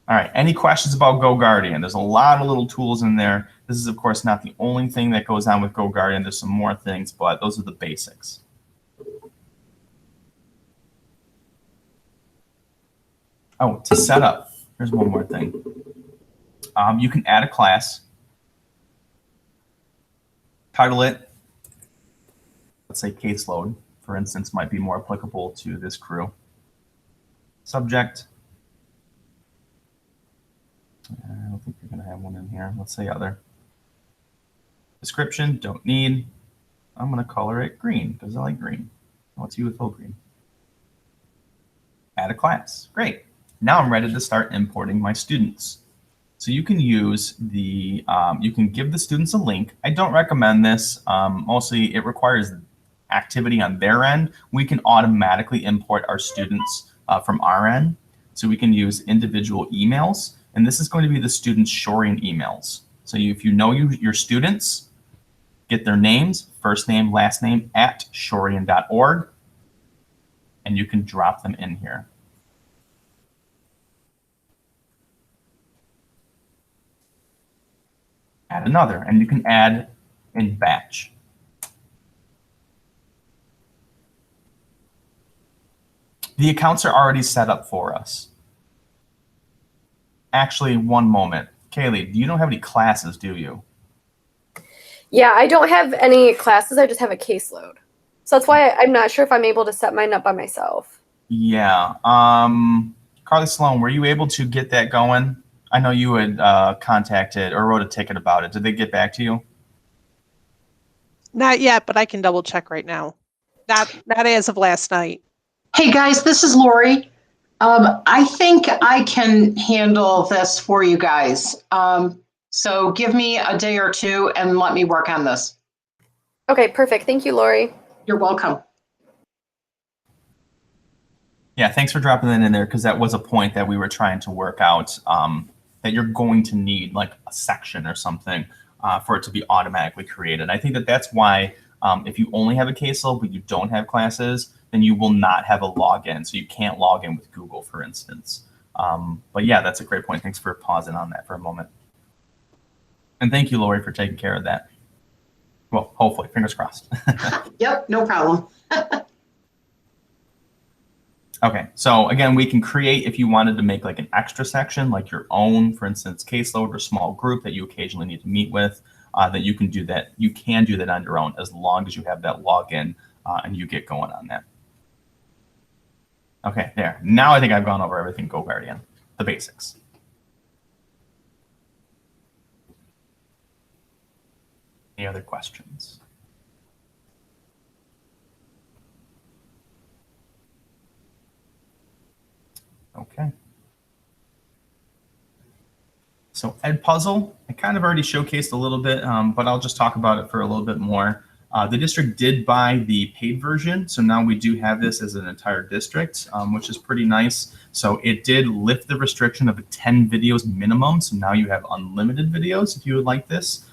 All right, any questions about GoGuardian? There's a lot of little tools in there. This is, of course, not the only thing that goes on with GoGuardian. There's some more things, but those are the basics. Oh, to set up, here's one more thing. You can add a class, title it, let's say caseload, for instance, might be more applicable to this crew. Subject. I don't think you're going to have one in here. Let's say other. Description, don't need. I'm going to color it green because I like green. Let's use full green. Add a class. Great. Now I'm ready to start importing my students. So you can use the, you can give the students a link. I don't recommend this. Mostly it requires activity on their end. We can automatically import our students from our end. So we can use individual emails. And this is going to be the students' Shorian emails. So if you know your students, get their names, first name, last name, at shorian.org, and you can drop them in here. Add another, and you can add in batch. The accounts are already set up for us. Actually, one moment. Kaylee, you don't have any classes, do you? Yeah, I don't have any classes. I just have a caseload. So that's why I'm not sure if I'm able to set mine up by myself. Yeah. Carly Sloan, were you able to get that going? I know you had contacted or wrote a ticket about it. Did they get back to you? Not yet, but I can double check right now. Not as of last night. Hey guys, this is Lori. I think I can handle this for you guys. So give me a day or two and let me work on this. Okay, perfect. Thank you, Lori. You're welcome. Yeah, thanks for dropping that in there, because that was a point that we were trying to work out, that you're going to need like a section or something for it to be automatically created. I think that that's why if you only have a caseload but you don't have classes, then you will not have a login. So you can't log in with Google, for instance. But yeah, that's a great point. Thanks for pausing on that for a moment. And thank you, Lori, for taking care of that. Well, hopefully, fingers crossed. Yep, no problem. Okay, so again, we can create, if you wanted to make like an extra section, like your own, for instance, caseload or small group that you occasionally need to meet with, that you can do that. You can do that on your own as long as you have that login and you get going on that. Okay, there. Now I think I've gone over everything GoGuardian, the basics. Any other questions? Okay. So EdPuzzle, I kind of already showcased a little bit, but I'll just talk about it for a little bit more. The district did buy the paid version, so now we do have this as an entire district, which is pretty nice. So it did lift the restriction of 10 videos minimum, so now you have unlimited videos if you would like this.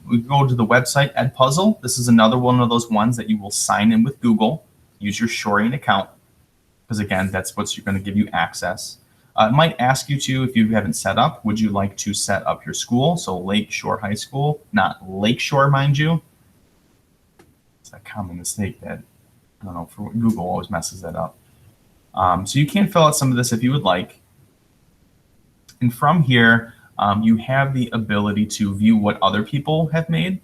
We go to the website EdPuzzle. This is another one of those ones that you will sign in with Google, use your Shorian account, because again, that's what's going to give you access. It might ask you to, if you haven't set up, would you like to set up your school? So Lakeshore High School, not Lakeshore, mind you. It's a common mistake that, I don't know, for Google always messes that up. So you can fill out some of this if you would like. And from here, you have the ability to view what other people have made.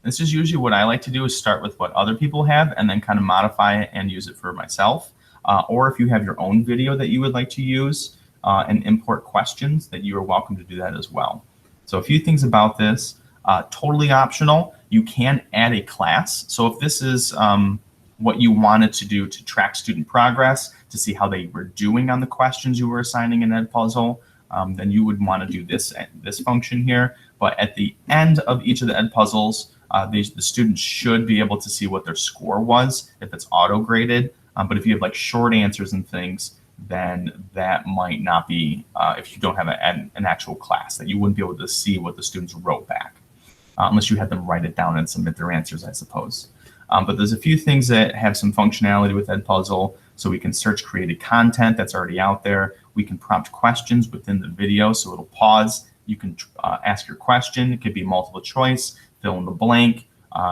This is usually what I like to do, is start with what other people have and then kind of modify it and use it for myself. or if you have your own video that you would like to use and import questions, that you are welcome to do that as well. So a few things about this, totally optional. You can add a class. So if this is what you wanted to do to track student progress, to see how they were doing on the questions you were assigning in EdPuzzle, then you would want to do this function here. But at the end of each of the EdPuzzles, the students should be able to see what their score was if it's auto-graded. But if you have like short answers and things, then that might not be, if you don't have an actual class, that you wouldn't be able to see what the students wrote back, unless you had them write it down and submit their answers, I suppose. But there's a few things that have some functionality with EdPuzzle. So we can search created content that's already out there. We can prompt questions within the video, so it'll pause. You can ask your question. It could be multiple choice, fill in the blank,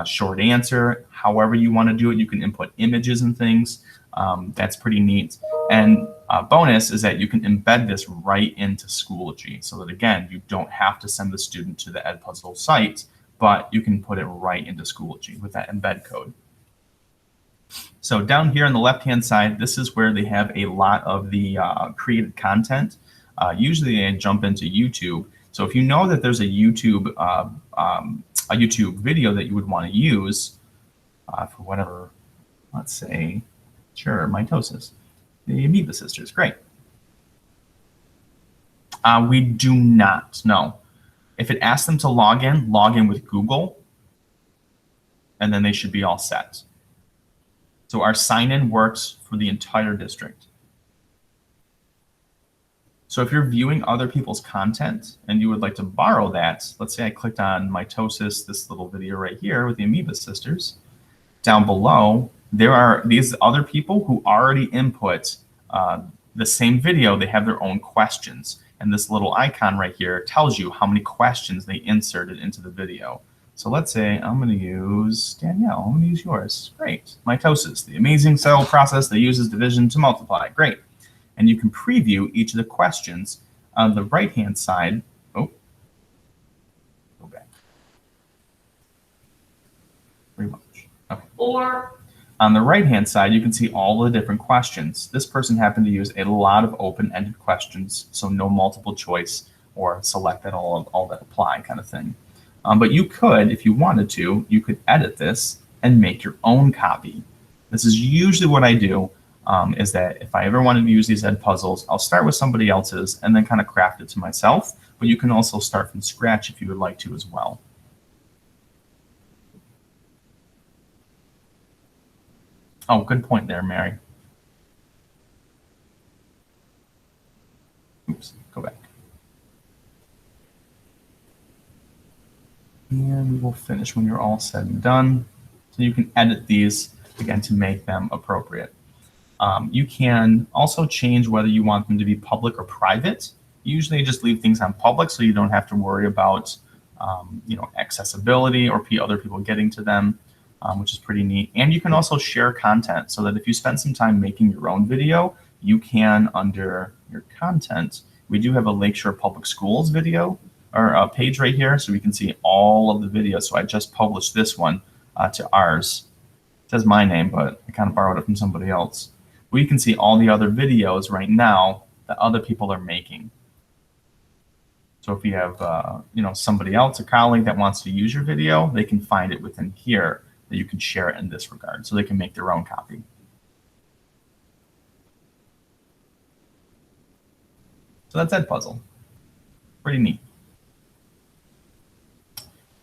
short answer, however you want to do it. You can input images and things. That's pretty neat. And bonus is that you can embed this right into Schoology, so that again, you don't have to send the student to the EdPuzzle site, but you can put it right into Schoology with that embed code. So down here on the left-hand side, this is where they have a lot of the created content. Usually they jump into YouTube. So if you know that there's a YouTube video that you would want to use for whatever, let's say, sure, mitosis, the Amoeba Sisters, great. We do not, no. If it asks them to log in with Google, and then they should be all set. So our sign-in works for the entire district. So if you're viewing other people's content and you would like to borrow that, let's say I clicked on mitosis, this little video right here with the Amoeba Sisters. Down below, there are these other people who already input the same video. They have their own questions. And this little icon right here tells you how many questions they inserted into the video. So let's say I'm going to use Danielle. I'm going to use yours. Great. Mitosis, the amazing cell process that uses division to multiply. Great. And you can preview each of the questions on the right-hand side. Oh, go back. Pretty much. Okay. Or on the right-hand side, you can see all the different questions. This person happened to use a lot of open-ended questions, so no multiple choice or select all that apply kind of thing. But you could, if you wanted to, you could edit this and make your own copy. This is usually what I do, is that if I ever wanted to use these EdPuzzles, I'll start with somebody else's and then kind of craft it to myself. But you can also start from scratch if you would like to as well. Oh, good point there, Mary. Oops, go back. And we will finish when you're all said and done. So you can edit these, again, to make them appropriate. You can also change whether you want them to be public or private. Usually just leave things on public so you don't have to worry about accessibility or other people getting to them, which is pretty neat. And you can also share content so that if you spend some time making your own video, you can, under your content, we do have a Lakeshore Public Schools video or a page right here, so we can see all of the videos. So I just published this one to ours. It says my name, but I kind of borrowed it from somebody else. We can see all the other videos right now that other people are making. So if you have somebody else, a colleague that wants to use your video, they can find it within here that you can share it in this regard, so they can make their own copy. So that's EdPuzzle. Pretty neat.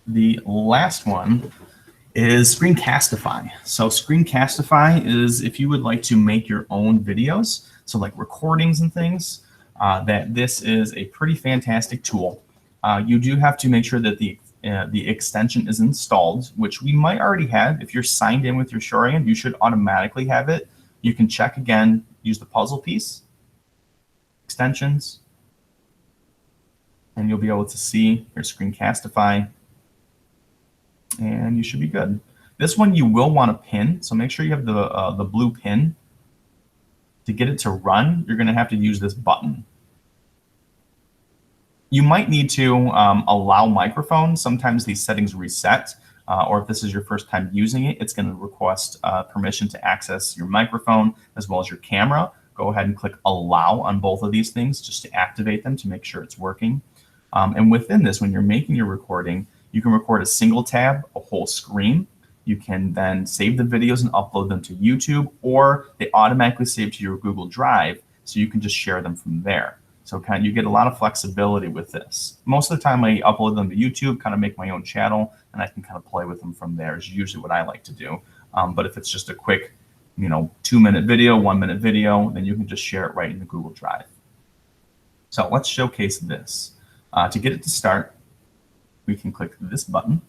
The last one is Screencastify. So Screencastify is if you would like to make your own videos, so like recordings and things, that this is a pretty fantastic tool. You do have to make sure that the extension is installed, which we might already have. If you're signed in with your Shorian, you should automatically have it. You can check again, use the puzzle piece, extensions, and you'll be able to see your Screencastify, and you should be good. This one you will want to pin, so make sure you have the blue pin. To get it to run, you're going to have to use this button. You might need to allow microphones. Sometimes these settings reset. or if this is your first time using it, it's going to request permission to access your microphone as well as your camera. Go ahead and click allow on both of these things just to activate them to make sure it's working. And within this, when you're making your recording, you can record a single tab, a whole screen. You can then save the videos and upload them to YouTube, or they automatically save to your Google Drive, so you can just share them from there. So you get a lot of flexibility with this. Most of the time I upload them to YouTube, kind of make my own channel, and I can kind of play with them from there is usually what I like to do. But if it's just a quick, 2-minute video, 1-minute video, then you can just share it right in the Google Drive. So let's showcase this. To get it to start, we can click this button.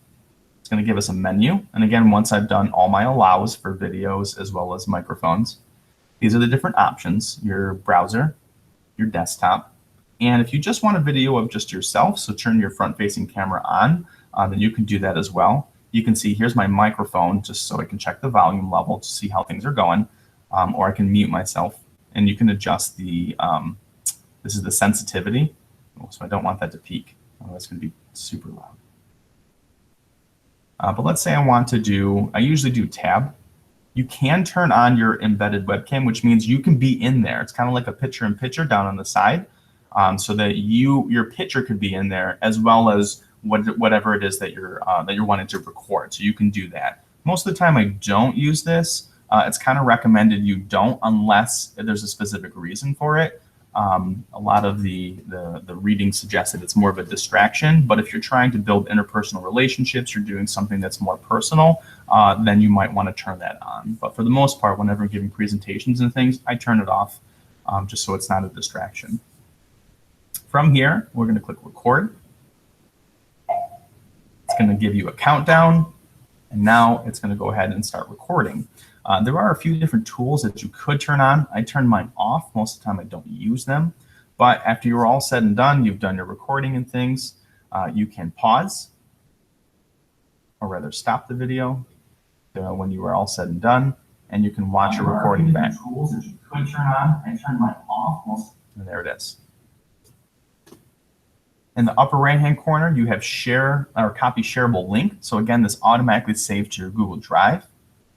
It's going to give us a menu. And again, once I've done all my allows for videos as well as microphones, these are the different options: your browser, your desktop. And if you just want a video of just yourself, so turn your front-facing camera on, then you can do that as well. You can see here's my microphone, just so I can check the volume level to see how things are going, or I can mute myself, and you can adjust the, this is the sensitivity, so I don't want that to peak. Otherwise it's going to be super loud. But let's say I usually do tab. You can turn on your embedded webcam, which means you can be in there. It's kind of like a picture-in-picture down on the side, so that your picture could be in there as well as whatever it is that you're wanting to record. So you can do that. Most of the time I don't use this. It's kind of recommended you don't unless there's a specific reason for it. A lot of the reading suggests that it's more of a distraction, but if you're trying to build interpersonal relationships, you're doing something that's more personal, then you might want to turn that on. But for the most part, whenever I'm giving presentations and things, I turn it off just so it's not a distraction. From here, we're going to click record. It's going to give you a countdown, and now it's going to go ahead and start recording. There are a few different tools that you could turn on. I turn mine off. Most of the time I don't use them. But after you're all said and done, you've done your recording and things, you can pause, or rather stop the video when you are all said and done, and you can watch your recording back. Tools that you could turn on. I turn mine off. And there it is. In the upper right-hand corner, you have share or copy shareable link. So again, this automatically saves to your Google Drive.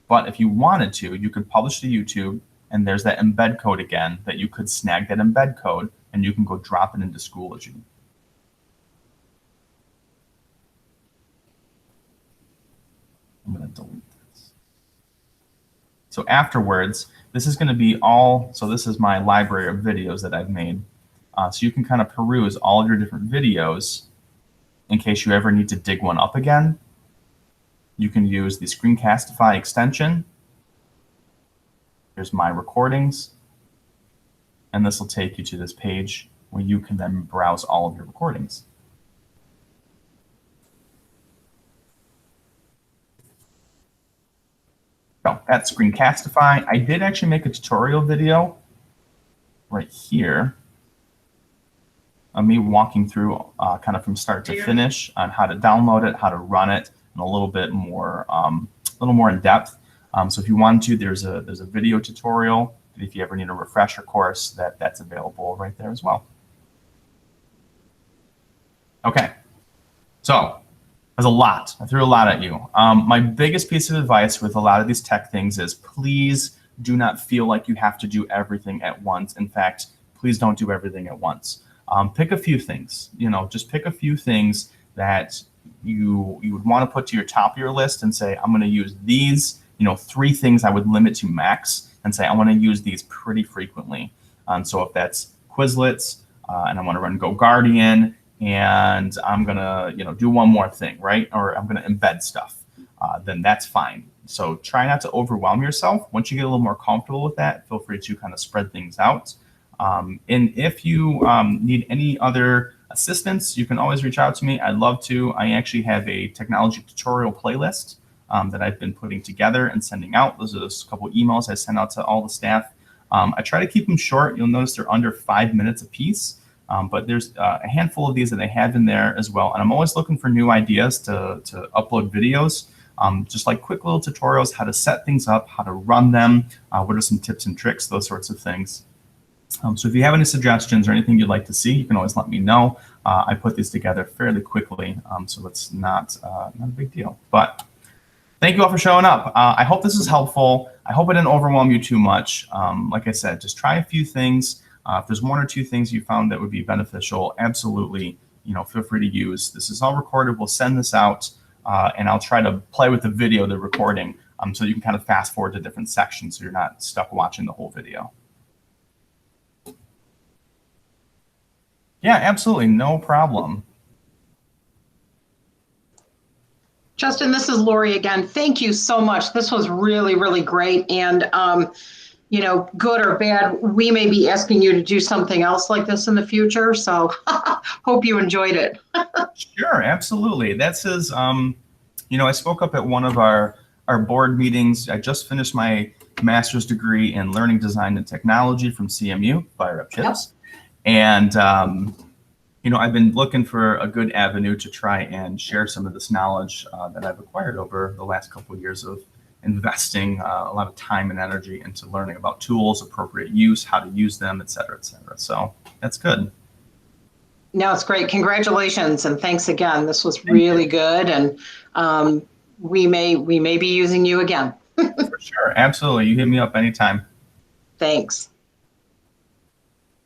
But if you wanted to, you could publish to YouTube, and there's that embed code again that you could snag that embed code, and you can go drop it into Schoology. I'm going to delete this. So afterwards, this is going to be all, so this is my library of videos that I've made. So you can kind of peruse all of your different videos in case you ever need to dig one up again. You can use the Screencastify extension. Here's my recordings. And this will take you to this page where you can then browse all of your recordings. So that's Screencastify. I did actually make a tutorial video right here of me walking through kind of from start to finish on how to download it, how to run it, and a little bit more in depth. So if you want to, there's a video tutorial, and if you ever need a refresher course, that's available right there as well. Okay, so there's a lot. I threw a lot at you. My biggest piece of advice with a lot of these tech things is please do not feel like you have to do everything at once. In fact, please don't do everything at once. Pick a few things, just pick a few things that you would want to put to your top of your list and say, I'm going to use these, 3 things I would limit to max and say, I want to use these pretty frequently. So if that's Quizlets and I want to run GoGuardian and I'm going to, do one more thing, right? Or I'm going to embed stuff, then that's fine. So try not to overwhelm yourself. Once you get a little more comfortable with that, feel free to kind of spread things out. And if you need any other assistance, you can always reach out to me. I'd love to. I actually have a technology tutorial playlist that I've been putting together and sending out. Those are just a couple emails I send out to all the staff. I try to keep them short. You'll notice they're under 5 minutes a piece, but there's a handful of these that I have in there as well. And I'm always looking for new ideas to upload videos, just like quick little tutorials, how to set things up, how to run them, what are some tips and tricks, those sorts of things. So if you have any suggestions or anything you'd like to see, you can always let me know. I put these together fairly quickly, so it's not a big deal. But Thank you all for showing up. I hope this is helpful. I hope it didn't overwhelm you too much. Like I said, just try a few things. If there's one or two things you found that would be beneficial, absolutely, feel free to use. This is all recorded. We'll send this out, and I'll try to play with the video, the recording, so you can kind of fast forward to different sections so you're not stuck watching the whole video. Yeah, absolutely, no problem. Justin, this is Lori again. Thank you so much. This was really, really great. And, good or bad, we may be asking you to do something else like this in the future. So hope you enjoyed it. Sure, absolutely. That says, I spoke up at one of our board meetings. I just finished my master's degree in learning design and technology from CMU, Fire Up Chips. Yep. And, I've been looking for a good avenue to try and share some of this knowledge that I've acquired over the last couple of years of investing a lot of time and energy into learning about tools, appropriate use, how to use them, et cetera, et cetera. So that's good. No, it's great. Congratulations. And thanks again. This was really good. And we may be using you again. For sure. Absolutely. You hit me up anytime. Thanks.